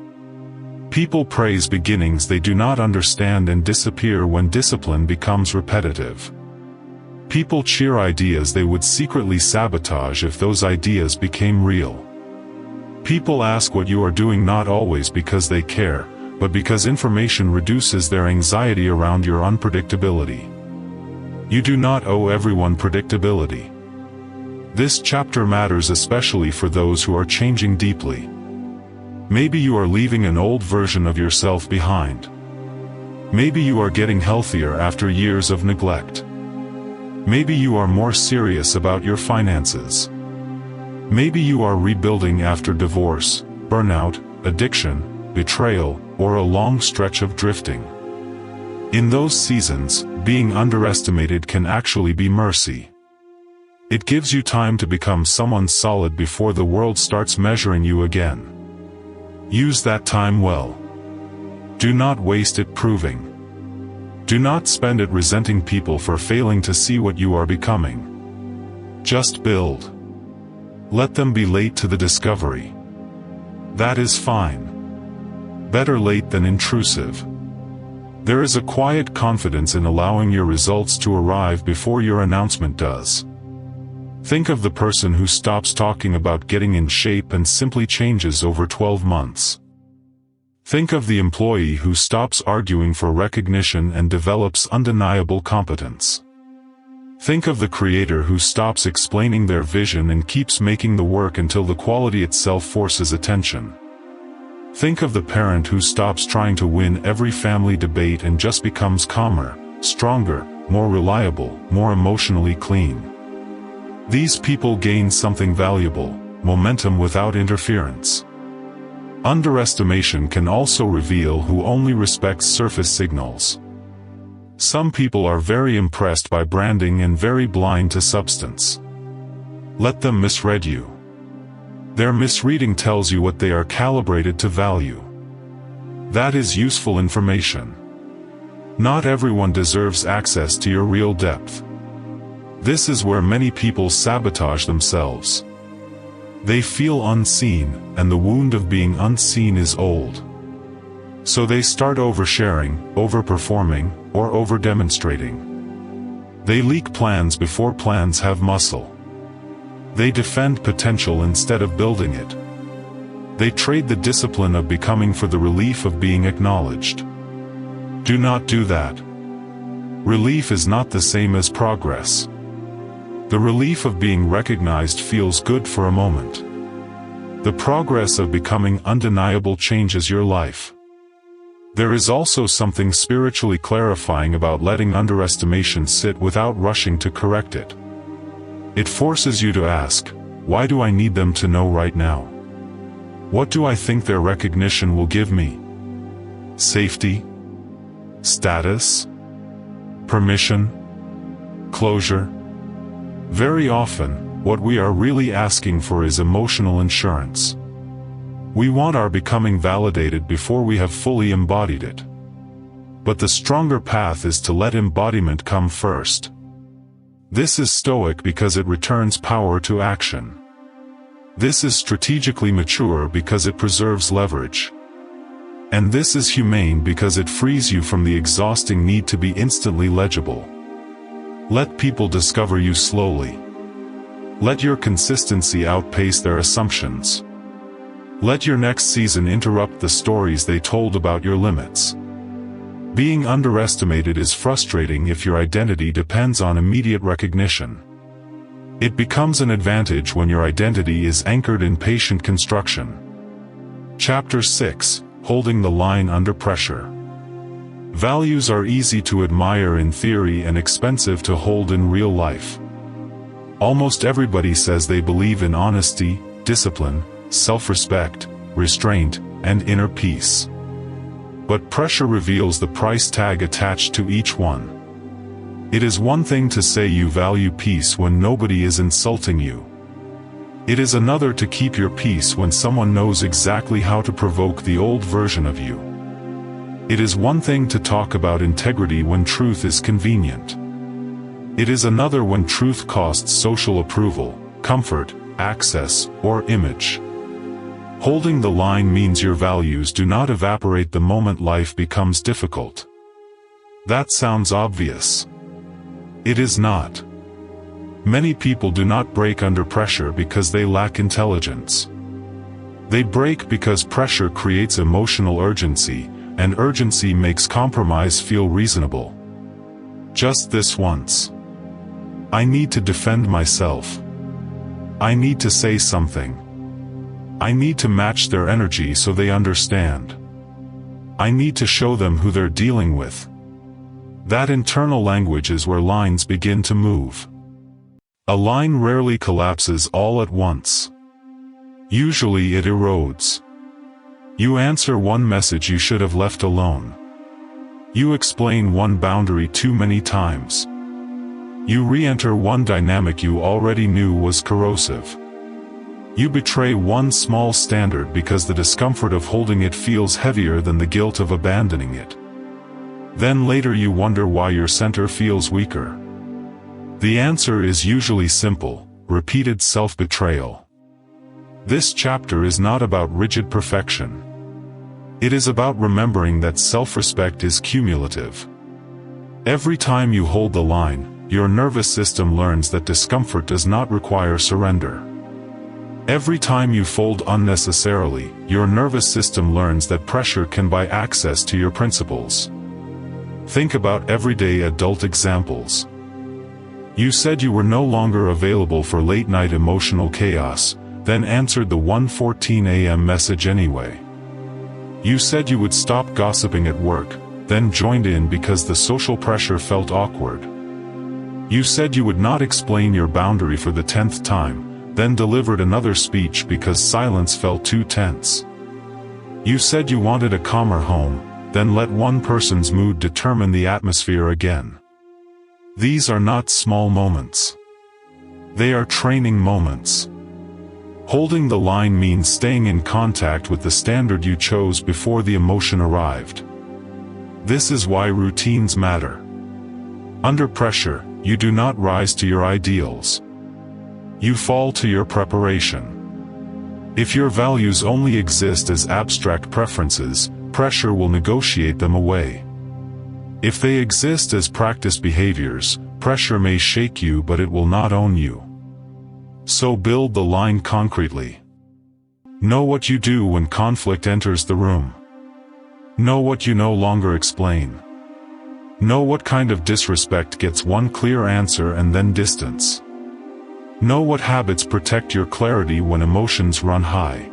People praise beginnings they do not understand and disappear when discipline becomes repetitive. People cheer ideas they would secretly sabotage if those ideas became real. People ask what you are doing not always because they care, but because information reduces their anxiety around your unpredictability. You do not owe everyone predictability. This chapter matters especially for those who are changing deeply. Maybe you are leaving an old version of yourself behind. Maybe you are getting healthier after years of neglect. Maybe you are more serious about your finances. Maybe you are rebuilding after divorce, burnout, addiction, betrayal, or a long stretch of drifting. In those seasons, being underestimated can actually be mercy. It gives you time to become someone solid before the world starts measuring you again. Use that time well. Do not waste it proving. Do not spend it resenting people for failing to see what you are becoming. Just build. Let them be late to the discovery. That is fine. Better late than intrusive. There is a quiet confidence in allowing your results to arrive before your announcement does. Think of the person who stops talking about getting in shape and simply changes over 12 months. Think of the employee who stops arguing for recognition and develops undeniable competence. Think of the creator who stops explaining their vision and keeps making the work until the quality itself forces attention. Think of the parent who stops trying to win every family debate and just becomes calmer, stronger, more reliable, more emotionally clean. These people gain something valuable, momentum without interference. Underestimation can also reveal who only respects surface signals. Some people are very impressed by branding and very blind to substance. Let them misread you. Their misreading tells you what they are calibrated to value. That is useful information. Not everyone deserves access to your real depth. This is where many people sabotage themselves. They feel unseen, and the wound of being unseen is old. So they start oversharing, overperforming, or over-demonstrating. They leak plans before plans have muscle. They defend potential instead of building it. They trade the discipline of becoming for the relief of being acknowledged. Do not do that. Relief is not the same as progress. The relief of being recognized feels good for a moment. The progress of becoming undeniable changes your life. There is also something spiritually clarifying about letting underestimation sit without rushing to correct it. It forces you to ask, why do I need them to know right now? What do I think their recognition will give me? Safety? Status? Permission? Closure? Very often, what we are really asking for is emotional insurance. We want our becoming validated before we have fully embodied it. But the stronger path is to let embodiment come first. This is Stoic because it returns power to action. This is strategically mature because it preserves leverage. And this is humane because it frees you from the exhausting need to be instantly legible. Let people discover you slowly. Let your consistency outpace their assumptions. Let your next season interrupt the stories they told about your limits. Being underestimated is frustrating if your identity depends on immediate recognition. It becomes an advantage when your identity is anchored in patient construction. Chapter 6: Holding the Line Under Pressure. Values are easy to admire in theory and expensive to hold in real life. Almost everybody says they believe in honesty, discipline, self-respect, restraint, and inner peace. But pressure reveals the price tag attached to each one. It is one thing to say you value peace when nobody is insulting you. It is another to keep your peace when someone knows exactly how to provoke the old version of you. It is one thing to talk about integrity when truth is convenient. It is another when truth costs social approval, comfort, access, or image. Holding the line means your values do not evaporate the moment life becomes difficult. That sounds obvious. It is not. Many people do not break under pressure because they lack intelligence. They break because pressure creates emotional urgency, and urgency makes compromise feel reasonable. Just this once. I need to defend myself. I need to say something. I need to match their energy so they understand. I need to show them who they're dealing with. That internal language is where lines begin to move. A line rarely collapses all at once. Usually it erodes. You answer one message you should have left alone. You explain one boundary too many times. You re-enter one dynamic you already knew was corrosive. You betray one small standard because the discomfort of holding it feels heavier than the guilt of abandoning it. Then later you wonder why your center feels weaker. The answer is usually simple: repeated self-betrayal. This chapter is not about rigid perfection. It is about remembering that self-respect is cumulative. Every time you hold the line, your nervous system learns that discomfort does not require surrender. Every time you fold unnecessarily, your nervous system learns that pressure can buy access to your principles. Think about everyday adult examples. You said you were no longer available for late-night emotional chaos, then answered the 1:14 a.m. message anyway. You said you would stop gossiping at work, then joined in because the social pressure felt awkward. You said you would not explain your boundary for the 10th time, then delivered another speech because silence felt too tense. You said you wanted a calmer home, then let one person's mood determine the atmosphere again. These are not small moments. They are training moments. Holding the line means staying in contact with the standard you chose before the emotion arrived. This is why routines matter. Under pressure, you do not rise to your ideals. You fall to your preparation. If your values only exist as abstract preferences, pressure will negotiate them away. If they exist as practiced behaviors, pressure may shake you but it will not own you. So build the line concretely. Know what you do when conflict enters the room. Know what you no longer explain. Know what kind of disrespect gets one clear answer and then distance. Know what habits protect your clarity when emotions run high.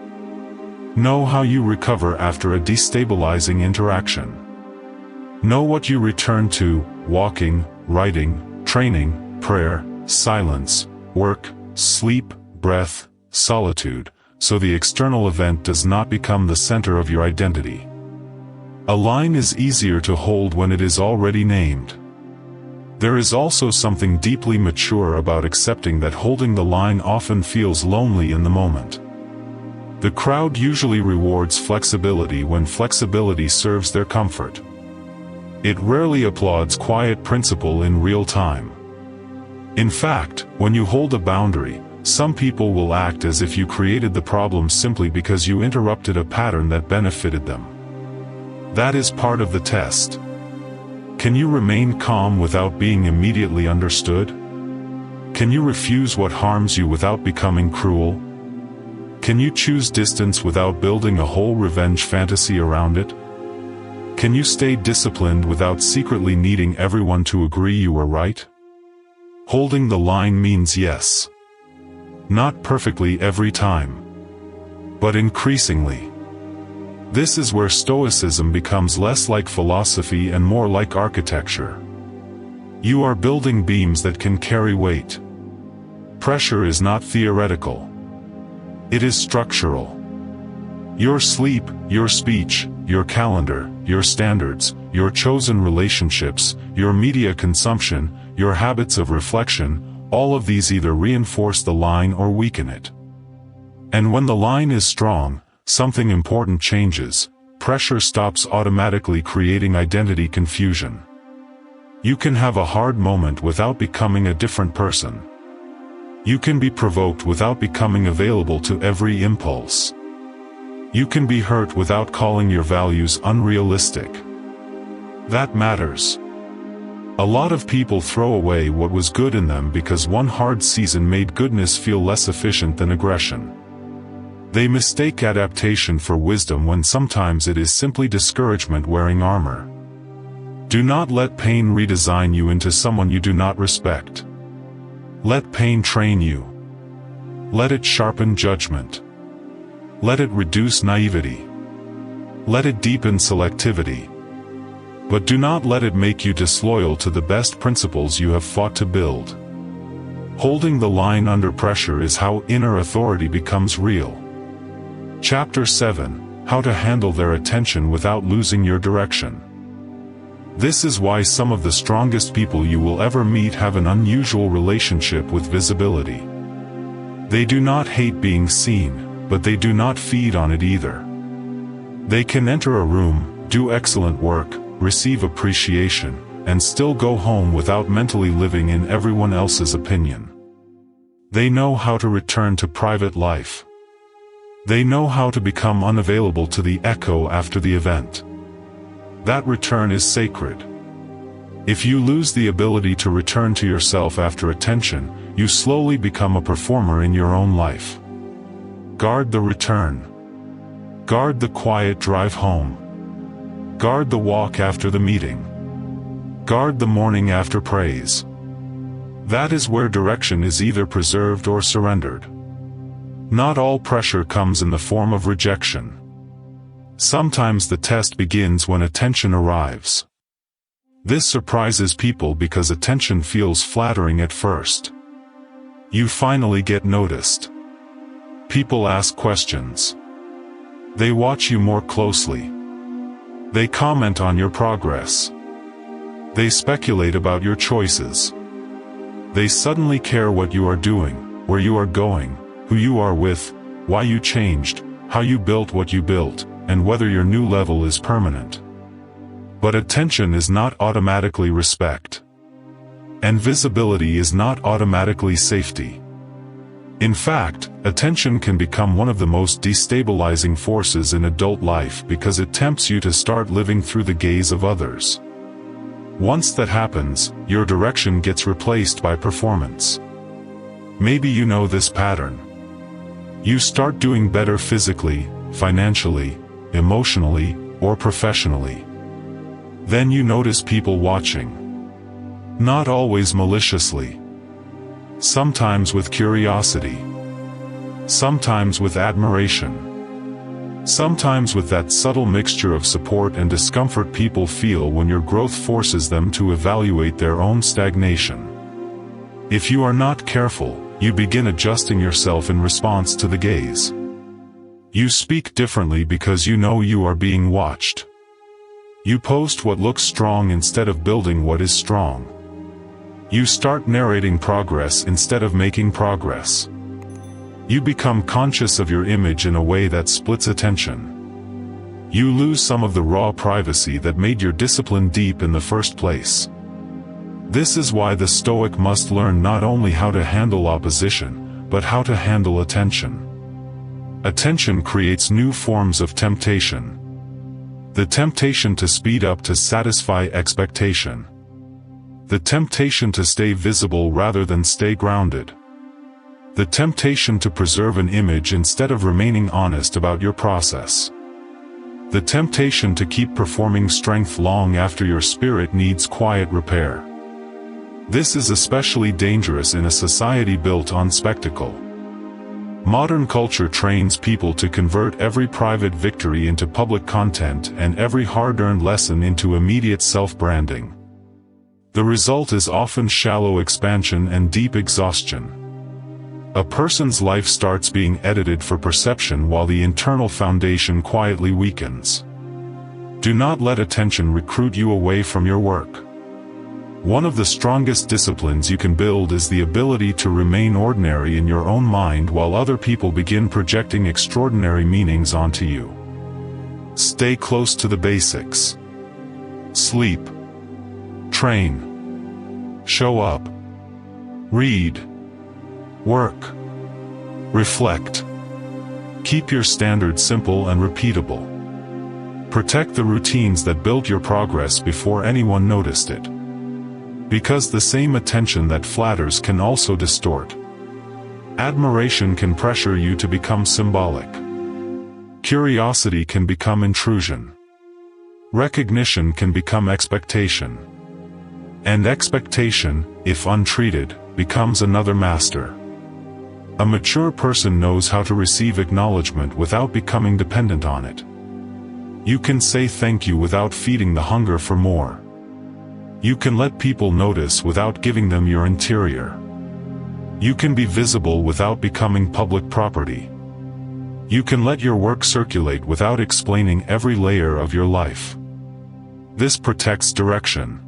Know how you recover after a destabilizing interaction. Know what you return to: walking, writing, training, prayer, silence, work, sleep, breath, solitude, so the external event does not become the center of your identity. A line is easier to hold when it is already named. There is also something deeply mature about accepting that holding the line often feels lonely in the moment. The crowd usually rewards flexibility when flexibility serves their comfort. It rarely applauds quiet principle in real time. In fact, when you hold a boundary, some people will act as if you created the problem simply because you interrupted a pattern that benefited them. That is part of the test. Can you remain calm without being immediately understood? Can you refuse what harms you without becoming cruel? Can you choose distance without building a whole revenge fantasy around it? Can you stay disciplined without secretly needing everyone to agree you are right? Holding the line means yes. Not perfectly every time, but increasingly. This is where Stoicism becomes less like philosophy and more like architecture. You are building beams that can carry weight. Pressure is not theoretical. It is structural. Your sleep, your speech, your calendar, your standards, your chosen relationships, your media consumption, your habits of reflection, all of these either reinforce the line or weaken it. And when the line is strong, something important changes. Pressure stops automatically creating identity confusion. You can have a hard moment without becoming a different person. You can be provoked without becoming available to every impulse. You can be hurt without calling your values unrealistic. That matters. A lot of people throw away what was good in them because one hard season made goodness feel less efficient than aggression. They mistake adaptation for wisdom when sometimes it is simply discouragement wearing armor. Do not let pain redesign you into someone you do not respect. Let pain train you. Let it sharpen judgment. Let it reduce naivety. Let it deepen selectivity. But do not let it make you disloyal to the best principles you have fought to build. Holding the line under pressure is how inner authority becomes real. Chapter 7: How to handle their attention without losing your direction. This is why some of the strongest people you will ever meet have an unusual relationship with visibility. They do not hate being seen, but they do not feed on it either. They can enter a room, do excellent work, receive appreciation, and still go home without mentally living in everyone else's opinion. They know how to return to private life. They know how to become unavailable to the echo after the event. That return is sacred. If you lose the ability to return to yourself after attention, you slowly become a performer in your own life. Guard the return. Guard the quiet drive home. Guard the walk after the meeting. Guard the morning after praise. That is where direction is either preserved or surrendered. Not all pressure comes in the form of rejection. Sometimes the test begins when attention arrives. This surprises people because attention feels flattering at first. You finally get noticed. People ask questions. They watch you more closely. They comment on your progress. They speculate about your choices. They suddenly care what you are doing, where you are going, who you are with, why you changed, how you built what you built, and whether your new level is permanent. But attention is not automatically respect. And visibility is not automatically safety. In fact, attention can become one of the most destabilizing forces in adult life because it tempts you to start living through the gaze of others. Once that happens, your direction gets replaced by performance. Maybe you know this pattern. You start doing better physically, financially, emotionally, or professionally. Then you notice people watching. Not always maliciously. Sometimes with curiosity. Sometimes with admiration. Sometimes with that subtle mixture of support and discomfort people feel when your growth forces them to evaluate their own stagnation. If you are not careful, you begin adjusting yourself in response to the gaze. You speak differently because you know you are being watched. You post what looks strong instead of building what is strong. You start narrating progress instead of making progress. You become conscious of your image in a way that splits attention. You lose some of the raw privacy that made your discipline deep in the first place. This is why the Stoic must learn not only how to handle opposition, but how to handle attention. Attention creates new forms of temptation. The temptation to speed up to satisfy expectation. The temptation to stay visible rather than stay grounded. The temptation to preserve an image instead of remaining honest about your process. The temptation to keep performing strength long after your spirit needs quiet repair. This is especially dangerous in a society built on spectacle. Modern culture trains people to convert every private victory into public content and every hard-earned lesson into immediate self-branding. The result is often shallow expansion and deep exhaustion. A person's life starts being edited for perception while the internal foundation quietly weakens. Do not let attention recruit you away from your work. One of the strongest disciplines you can build is the ability to remain ordinary in your own mind while other people begin projecting extraordinary meanings onto you. Stay close to the basics. Sleep. Train. Show up. Read. Work. Reflect. Keep your standards simple and repeatable. Protect the routines that built your progress before anyone noticed it. Because the same attention that flatters can also distort. Admiration can pressure you to become symbolic. Curiosity can become intrusion. Recognition can become expectation. And expectation, if untreated, becomes another master. A mature person knows how to receive acknowledgement without becoming dependent on it. You can say thank you without feeding the hunger for more. You can let people notice without giving them your interior. You can be visible without becoming public property. You can let your work circulate without explaining every layer of your life. This protects direction.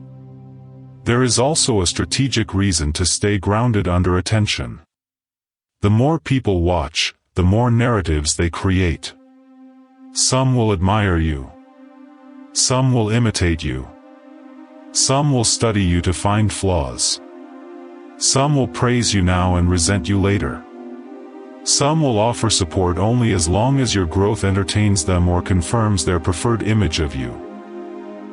There is also a strategic reason to stay grounded under attention. The more people watch, the more narratives they create. Some will admire you. Some will imitate you. Some will study you to find flaws. Some will praise you now and resent you later. Some will offer support only as long as your growth entertains them or confirms their preferred image of you.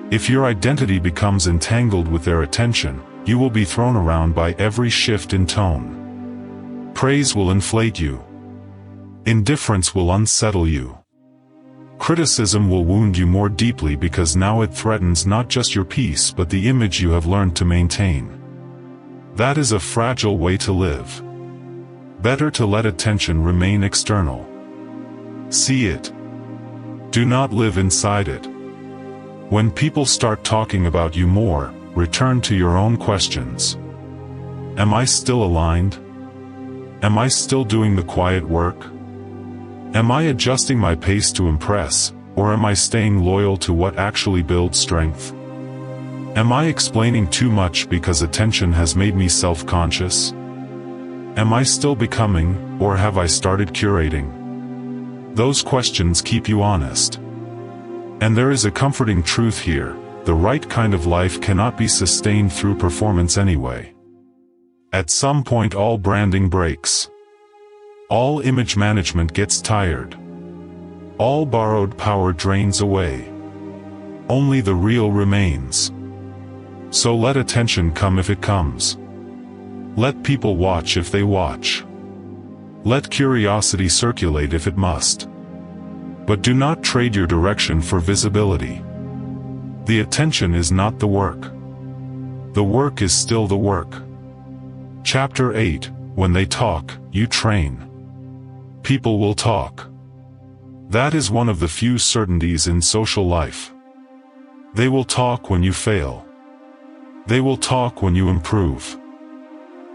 If your identity becomes entangled with their attention, you will be thrown around by every shift in tone. Praise will inflate you. Indifference will unsettle you. Criticism will wound you more deeply because now it threatens not just your peace but the image you have learned to maintain. That is a fragile way to live. Better to let attention remain external. See it. Do not live inside it. When people start talking about you more, return to your own questions. Am I still aligned? Am I still doing the quiet work? Am I adjusting my pace to impress, or am I staying loyal to what actually builds strength? Am I explaining too much because attention has made me self-conscious? Am I still becoming, or have I started curating? Those questions keep you honest. And there is a comforting truth here: the right kind of life cannot be sustained through performance anyway. At some point all branding breaks. All image management gets tired. All borrowed power drains away. Only the real remains. So let attention come if it comes. Let people watch if they watch. Let curiosity circulate if it must. But do not trade your direction for visibility. The attention is not the work. The work is still the work. Chapter 8. When they talk, you train. People will talk. That is one of the few certainties in social life. They will talk when you fail. They will talk when you improve.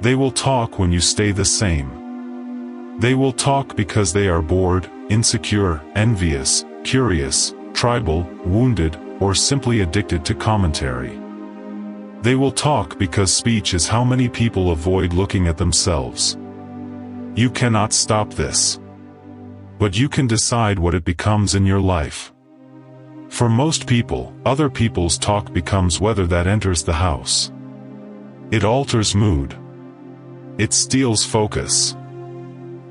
They will talk when you stay the same. They will talk because they are bored, insecure, envious, curious, tribal, wounded, or simply addicted to commentary. They will talk because speech is how many people avoid looking at themselves. You cannot stop this. But you can decide what it becomes in your life. For most people, other people's talk becomes weather that enters the house. It alters mood. It steals focus.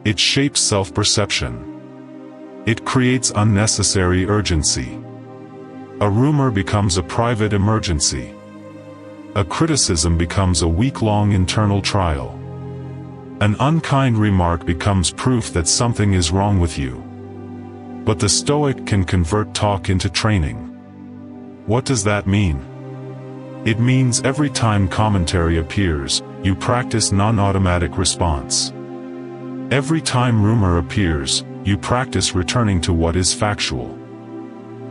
It shapes self-perception. It creates unnecessary urgency. A rumor becomes a private emergency. A criticism becomes a week-long internal trial. An unkind remark becomes proof that something is wrong with you. But the Stoic can convert talk into training. What does that mean? It means every time commentary appears, you practice non-automatic response. Every time rumor appears, you practice returning to what is factual.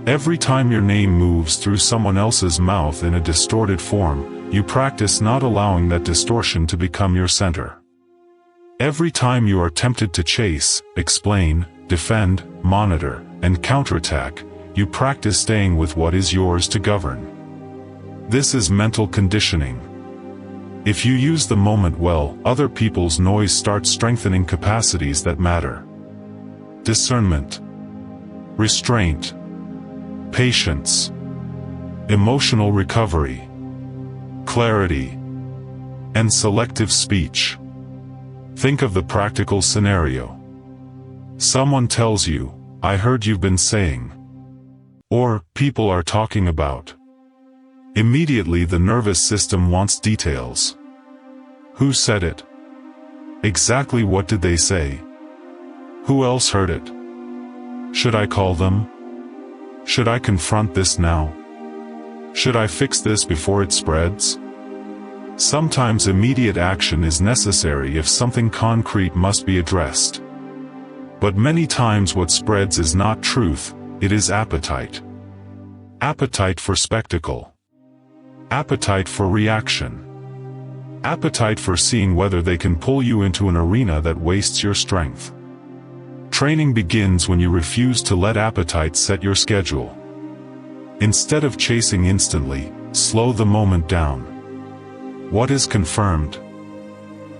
Every time your name moves through someone else's mouth in a distorted form, you practice not allowing that distortion to become your center. Every time you are tempted to chase, explain, defend, monitor, and counterattack, you practice staying with what is yours to govern. This is mental conditioning. If you use the moment well, other people's noise starts strengthening capacities that matter. Discernment, restraint, patience, emotional recovery, clarity, and selective speech. Think of the practical scenario. Someone tells you, "I heard you've been saying," or "people are talking about." Immediately the nervous system wants details. Who said it? Exactly what did they say? Who else heard it? Should I call them? Should I confront this now? Should I fix this before it spreads? Sometimes immediate action is necessary if something concrete must be addressed. But many times what spreads is not truth, it is appetite. Appetite for spectacle. Appetite for reaction. Appetite for seeing whether they can pull you into an arena that wastes your strength. Training begins when you refuse to let appetite set your schedule. Instead of chasing instantly, slow the moment down. What is confirmed?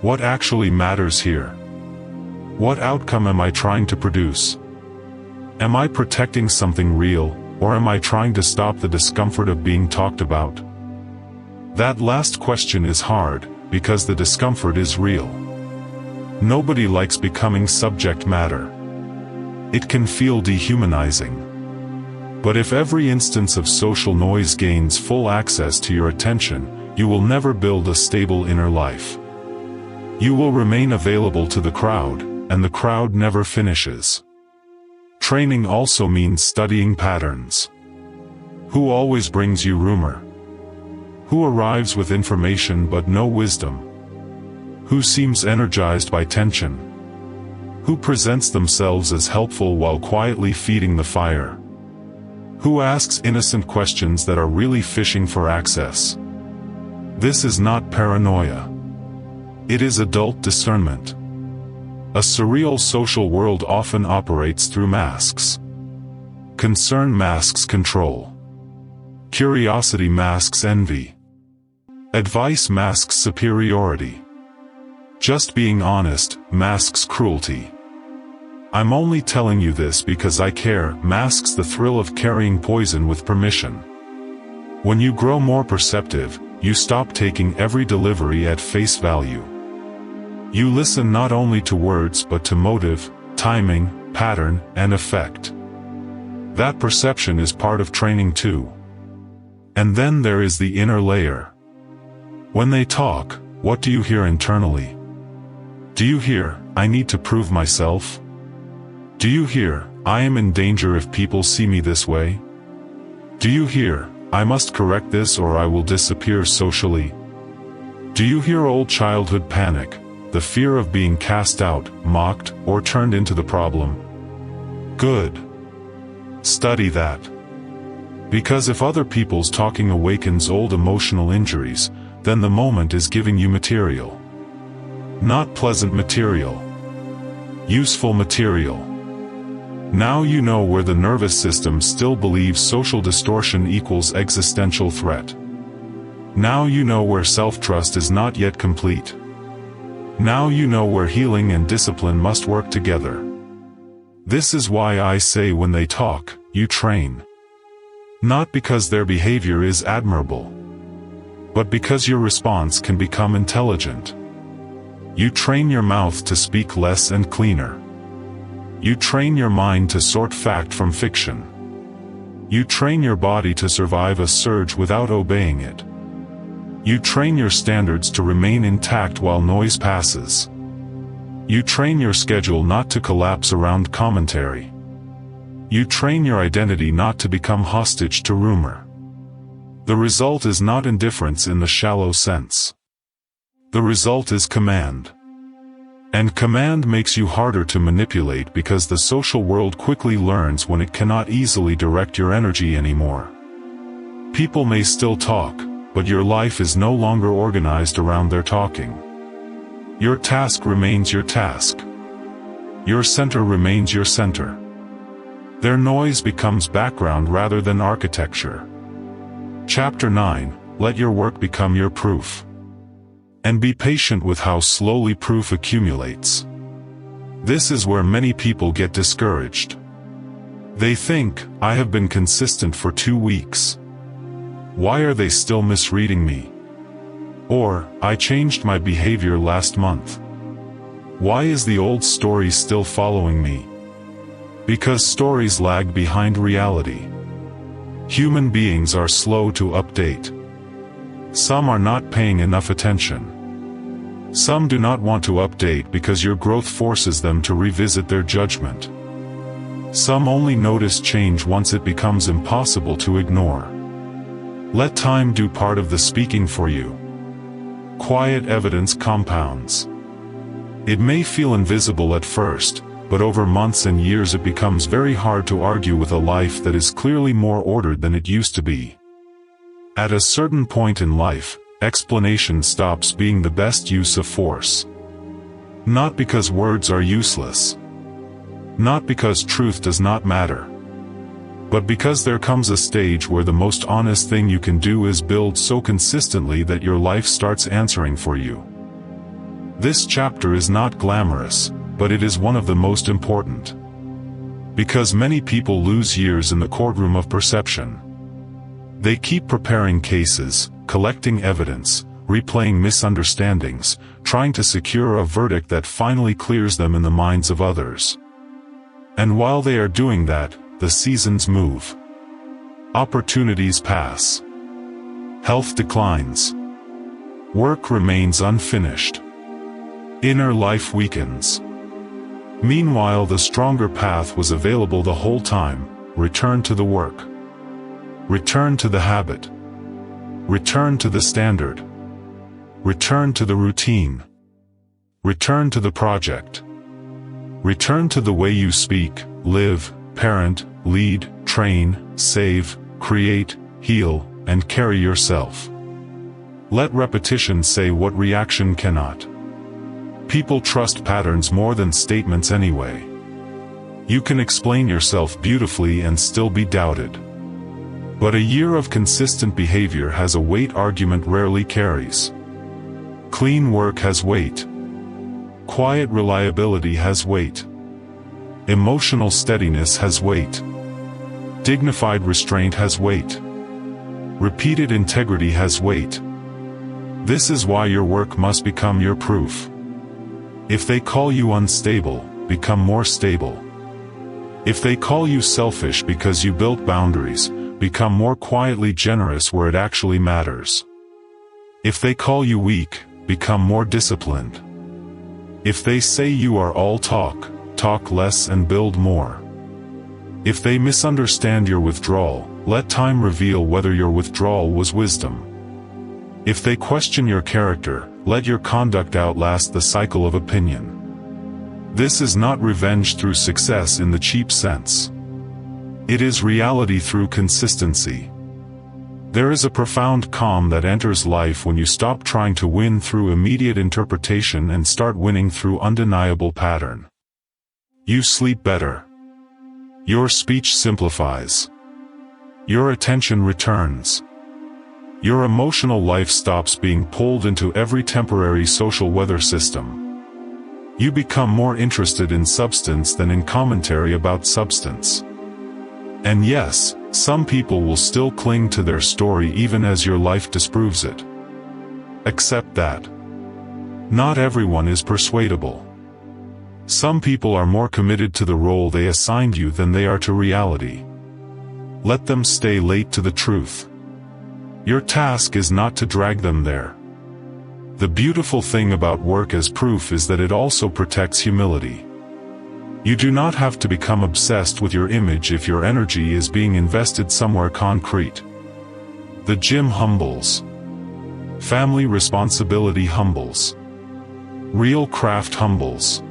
What actually matters here? What outcome am I trying to produce? Am I protecting something real, or am I trying to stop the discomfort of being talked about? That last question is hard, because the discomfort is real. Nobody likes becoming subject matter. It can feel dehumanizing. But if every instance of social noise gains full access to your attention, you will never build a stable inner life. You will remain available to the crowd, and the crowd never finishes. Training also means studying patterns. Who always brings you rumor? Who arrives with information but no wisdom? Who seems energized by tension? Who presents themselves as helpful while quietly feeding the fire? Who asks innocent questions that are really fishing for access? This is not paranoia. It is adult discernment. A surreal social world often operates through masks. Concern masks control. Curiosity masks envy. Advice masks superiority. Just being honest masks cruelty. I'm only telling you this because I care masks the thrill of carrying poison with permission. When you grow more perceptive, you stop taking every delivery at face value. You listen not only to words but to motive, timing, pattern, and effect. That perception is part of training too. And then there is the inner layer. When they talk, what do you hear internally? Do you hear, "I need to prove myself"? Do you hear, "I am in danger if people see me this way"? Do you hear, "I must correct this or I will disappear socially"? Do you hear old childhood panic, the fear of being cast out, mocked, or turned into the problem? Good. Study that. Because if other people's talking awakens old emotional injuries, then the moment is giving you material. Not pleasant material. Useful material. Now you know where the nervous system still believes social distortion equals existential threat. Now you know where self-trust is not yet complete. Now you know where healing and discipline must work together. This is why I say when they talk, you train. Not because their behavior is admirable, but because your response can become intelligent. You train your mouth to speak less and cleaner. You train your mind to sort fact from fiction. You train your body to survive a surge without obeying it. You train your standards to remain intact while noise passes. You train your schedule not to collapse around commentary. You train your identity not to become hostage to rumor. The result is not indifference in the shallow sense. The result is command. And command makes you harder to manipulate because the social world quickly learns when it cannot easily direct your energy anymore. People may still talk, but your life is no longer organized around their talking. Your task remains your task. Your center remains your center. Their noise becomes background rather than architecture. Chapter 9, Let your work become your proof. And be patient with how slowly proof accumulates. This is where many people get discouraged. They think, I have been consistent for 2 weeks. Why are they still misreading me? Or, I changed my behavior last month. Why is the old story still following me? Because stories lag behind reality. Human beings are slow to update. Some are not paying enough attention. Some do not want to update because your growth forces them to revisit their judgment. Some only notice change once it becomes impossible to ignore. Let time do part of the speaking for you. Quiet evidence compounds. It may feel invisible at first, but over months and years it becomes very hard to argue with a life that is clearly more ordered than it used to be. At a certain point in life, explanation stops being the best use of force. Not because words are useless. Not because truth does not matter. But because there comes a stage where the most honest thing you can do is build so consistently that your life starts answering for you. This chapter is not glamorous, but it is one of the most important. Because many people lose years in the courtroom of perception. They keep preparing cases, collecting evidence, replaying misunderstandings, trying to secure a verdict that finally clears them in the minds of others. And while they are doing that, the seasons move. Opportunities pass. Health declines. Work remains unfinished. Inner life weakens. Meanwhile, the stronger path was available the whole time. Return to the work. Return to the habit. Return to the standard. Return to the routine. Return to the project. Return to the way you speak, live, parent, lead, train, save, create, heal, and carry yourself. Let repetition say what reaction cannot. People trust patterns more than statements anyway. You can explain yourself beautifully and still be doubted. But a year of consistent behavior has a weight argument rarely carries. Clean work has weight. Quiet reliability has weight. Emotional steadiness has weight. Dignified restraint has weight. Repeated integrity has weight. This is why your work must become your proof. If they call you unstable, become more stable. If they call you selfish because you built boundaries, become more quietly generous where it actually matters. If they call you weak, become more disciplined. If they say you are all talk, talk less and build more. If they misunderstand your withdrawal, let time reveal whether your withdrawal was wisdom. If they question your character, let your conduct outlast the cycle of opinion. This is not revenge through success in the cheap sense. It is reality through consistency. There is a profound calm that enters life when you stop trying to win through immediate interpretation and start winning through undeniable pattern. You sleep better. Your speech simplifies. Your attention returns. Your emotional life stops being pulled into every temporary social weather system. You become more interested in substance than in commentary about substance. And yes, some people will still cling to their story even as your life disproves it. Accept that. Not everyone is persuadable. Some people are more committed to the role they assigned you than they are to reality. Let them stay late to the truth. Your task is not to drag them there. The beautiful thing about work as proof is that it also protects humility. You do not have to become obsessed with your image if your energy is being invested somewhere concrete. The gym humbles. Family responsibility humbles. Real craft humbles.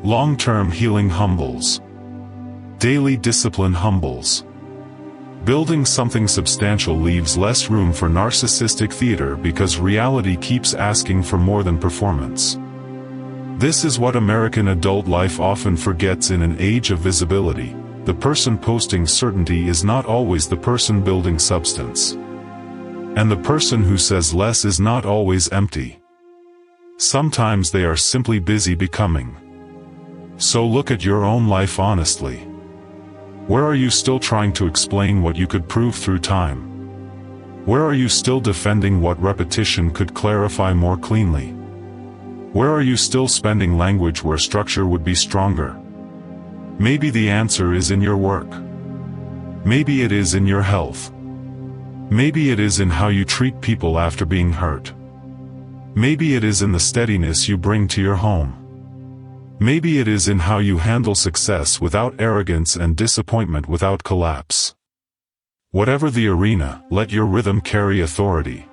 Long-term healing humbles. Daily discipline humbles. Building something substantial leaves less room for narcissistic theater because reality keeps asking for more than performance. This is what American adult life often forgets in an age of visibility. The person posting certainty is not always the person building substance. And the person who says less is not always empty. Sometimes they are simply busy becoming. So look at your own life honestly. Where are you still trying to explain what you could prove through time? Where are you still defending what repetition could clarify more cleanly? Where are you still spending language where structure would be stronger? Maybe the answer is in your work. Maybe it is in your health. Maybe it is in how you treat people after being hurt. Maybe it is in the steadiness you bring to your home. Maybe it is in how you handle success without arrogance and disappointment without collapse. Whatever the arena, let your rhythm carry authority.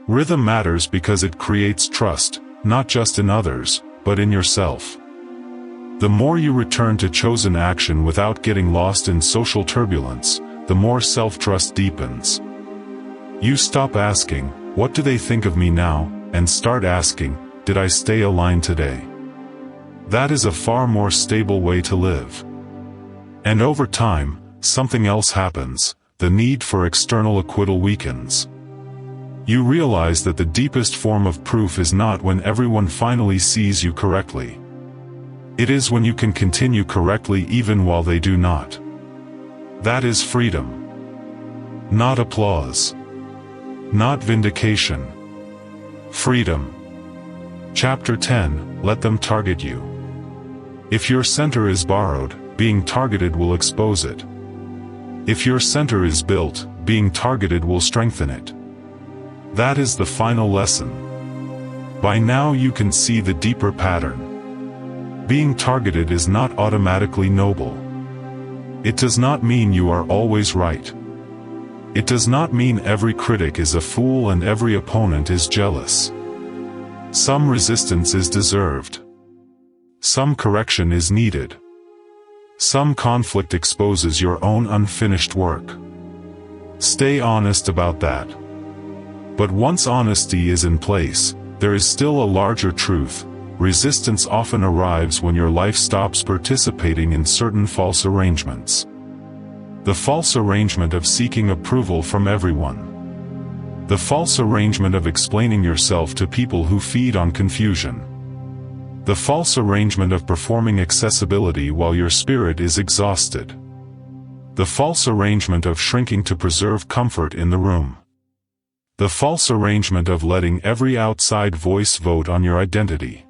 Rhythm matters because it creates trust, not just in others, but in yourself. The more you return to chosen action without getting lost in social turbulence, the more self-trust deepens. You stop asking, "What do they think of me now?" and start asking, "Did I stay aligned today?" That is a far more stable way to live. And over time, something else happens. The need for external acquittal weakens. You realize that the deepest form of proof is not when everyone finally sees you correctly. It is when you can continue correctly even while they do not. That is freedom. Not applause. Not vindication. Freedom. Chapter 10, Let them target you. If your center is borrowed, being targeted will expose it. If your center is built, being targeted will strengthen it. That is the final lesson. By now you can see the deeper pattern. Being targeted is not automatically noble. It does not mean you are always right. It does not mean every critic is a fool and every opponent is jealous. Some resistance is deserved. Some correction is needed. Some conflict exposes your own unfinished work. Stay honest about that. But once honesty is in place, there is still a larger truth. Resistance often arrives when your life stops participating in certain false arrangements. The false arrangement of seeking approval from everyone. The false arrangement of explaining yourself to people who feed on confusion. The false arrangement of performing accessibility while your spirit is exhausted. The false arrangement of shrinking to preserve comfort in the room. The false arrangement of letting every outside voice vote on your identity.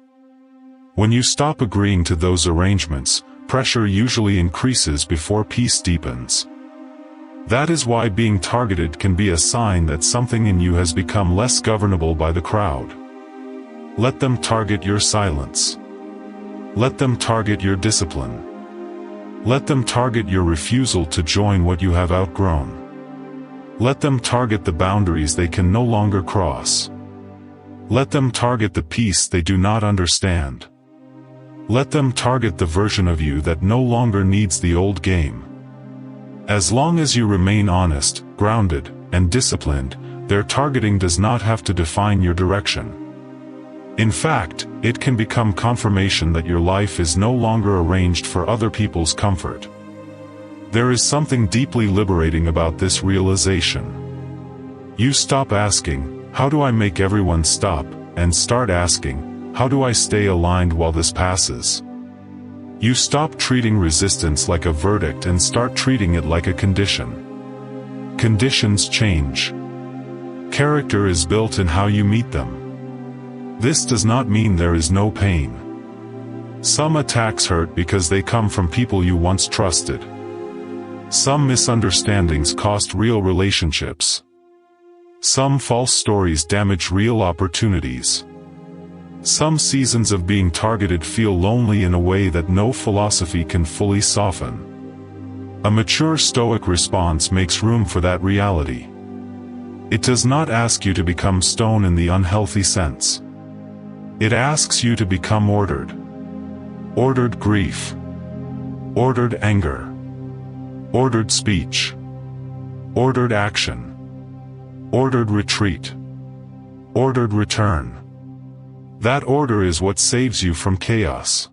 When you stop agreeing to those arrangements, pressure usually increases before peace deepens. That is why being targeted can be a sign that something in you has become less governable by the crowd. Let them target your silence. Let them target your discipline. Let them target your refusal to join what you have outgrown. Let them target the boundaries they can no longer cross. Let them target the peace they do not understand. Let them target the version of you that no longer needs the old game. As long as you remain honest, grounded, and disciplined, their targeting does not have to define your direction. In fact, it can become confirmation that your life is no longer arranged for other people's comfort. There is something deeply liberating about this realization. You stop asking, "How do I make everyone stop?" and start asking, "How do I stay aligned while this passes?" You stop treating resistance like a verdict and start treating it like a condition. Conditions change. Character is built in how you meet them. This does not mean there is no pain. Some attacks hurt because they come from people you once trusted. Some misunderstandings cost real relationships. Some false stories damage real opportunities. Some seasons of being targeted feel lonely in a way that no philosophy can fully soften. A mature Stoic response makes room for that reality. It does not ask you to become stone in the unhealthy sense. It asks you to become ordered. Ordered grief. Ordered anger. Ordered speech. Ordered action. Ordered retreat. Ordered return. That order is what saves you from chaos.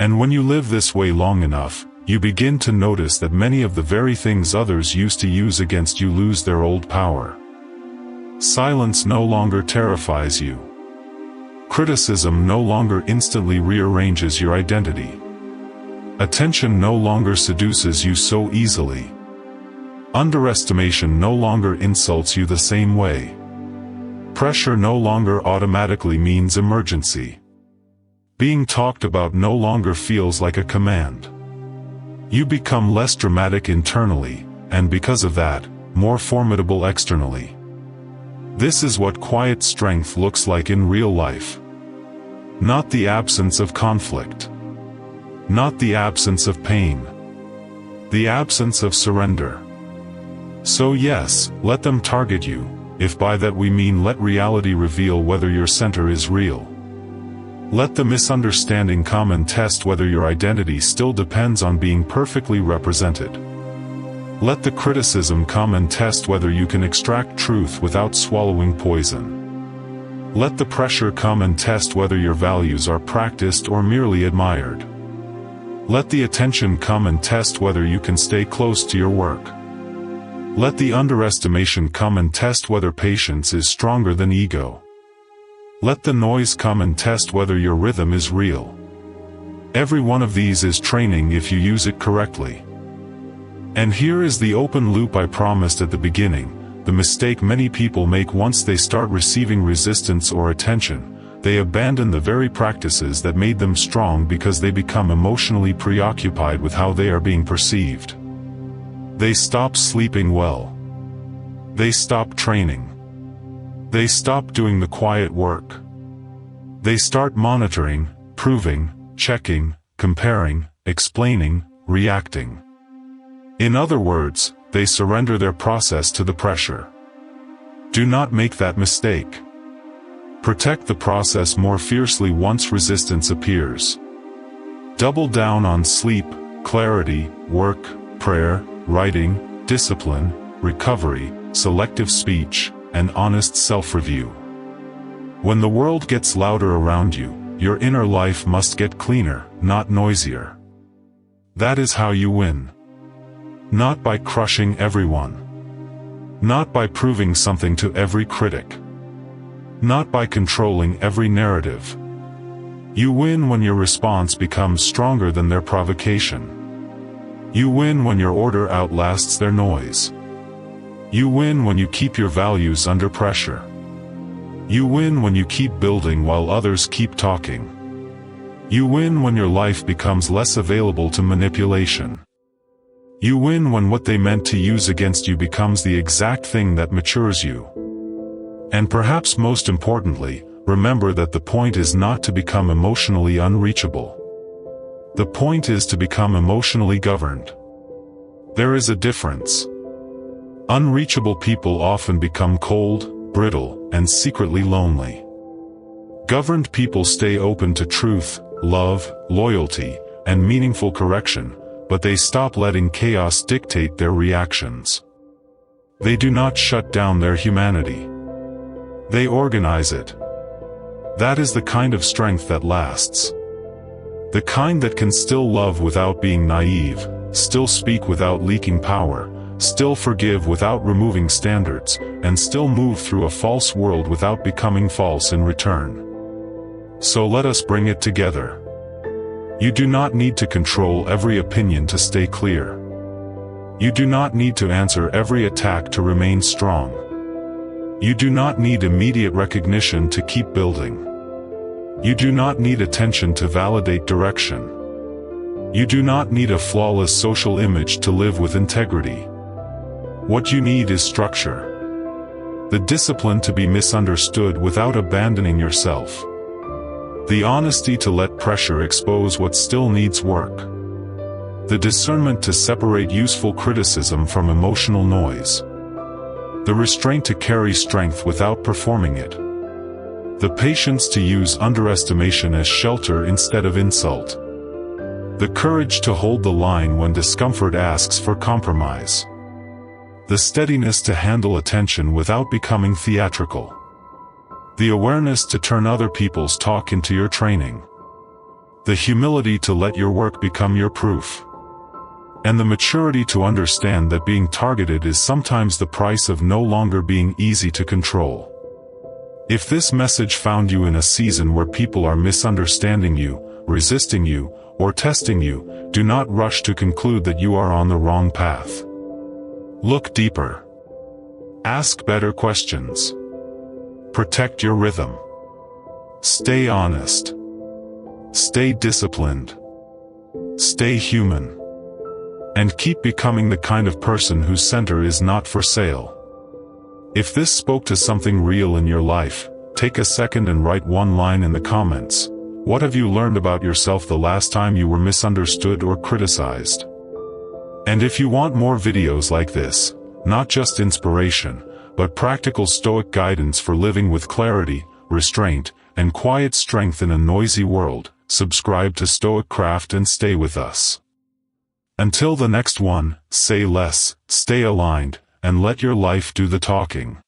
And when you live this way long enough, you begin to notice that many of the very things others used to use against you lose their old power. Silence no longer terrifies you. Criticism no longer instantly rearranges your identity. Attention no longer seduces you so easily. Underestimation no longer insults you the same way. Pressure no longer automatically means emergency. Being talked about no longer feels like a command. You become less dramatic internally, and because of that, more formidable externally. This is what quiet strength looks like in real life. Not the absence of conflict. Not the absence of pain. The absence of surrender. So yes, let them target you, if by that we mean let reality reveal whether your center is real. Let the misunderstanding come and test whether your identity still depends on being perfectly represented. Let the criticism come and test whether you can extract truth without swallowing poison. Let the pressure come and test whether your values are practiced or merely admired. Let the attention come and test whether you can stay close to your work. Let the underestimation come and test whether patience is stronger than ego. Let the noise come and test whether your rhythm is real. Every one of these is training if you use it correctly. And here is the open loop I promised at the beginning, the mistake many people make once they start receiving resistance or attention. They abandon the very practices that made them strong because they become emotionally preoccupied with how they are being perceived. They stop sleeping well. They stop training. They stop doing the quiet work. They start monitoring, proving, checking, comparing, explaining, reacting. In other words, they surrender their process to the pressure. Do not make that mistake. Protect the process more fiercely once resistance appears. Double down on sleep, clarity, work, prayer, writing, discipline, recovery, selective speech, and honest self-review. When the world gets louder around you, your inner life must get cleaner, not noisier. That is how you win. Not by crushing everyone. Not by proving something to every critic. Not by controlling every narrative. You win when your response becomes stronger than their provocation. You win when your order outlasts their noise. You win when you keep your values under pressure. You win when you keep building while others keep talking. You win when your life becomes less available to manipulation. You win when what they meant to use against you becomes the exact thing that matures you. And perhaps most importantly, remember that the point is not to become emotionally unreachable. The point is to become emotionally governed. There is a difference. Unreachable people often become cold, brittle, and secretly lonely. Governed people stay open to truth, love, loyalty, and meaningful correction. but they stop letting chaos dictate their reactions. They do not shut down their humanity. They organize it. That is the kind of strength that lasts. The kind that can still love without being naive, still speak without leaking power, still forgive without removing standards, and still move through a false world without becoming false in return. So let us bring it together. You do not need to control every opinion to stay clear. You do not need to answer every attack to remain strong. You do not need immediate recognition to keep building. You do not need attention to validate direction. You do not need a flawless social image to live with integrity. What you need is structure. The discipline to be misunderstood without abandoning yourself. The honesty to let pressure expose what still needs work. The discernment to separate useful criticism from emotional noise. The restraint to carry strength without performing it. The patience to use underestimation as shelter instead of insult. The courage to hold the line when discomfort asks for compromise. The steadiness to handle attention without becoming theatrical. The awareness to turn other people's talk into your training. The humility to let your work become your proof. And the maturity to understand that being targeted is sometimes the price of no longer being easy to control. If this message found you in a season where people are misunderstanding you, resisting you, or testing you, do not rush to conclude that you are on the wrong path. Look deeper. Ask better questions. Protect your rhythm. Stay honest. Stay disciplined. Stay human. And keep becoming the kind of person whose center is not for sale. If this spoke to something real in your life, take a second and write one line in the comments. What have you learned about yourself the last time you were misunderstood or criticized? And if you want more videos like this, not just inspiration, but practical Stoic guidance for living with clarity, restraint, and quiet strength in a noisy world, subscribe to StoicCraft and stay with us. Until the next one, say less, stay aligned, and let your life do the talking.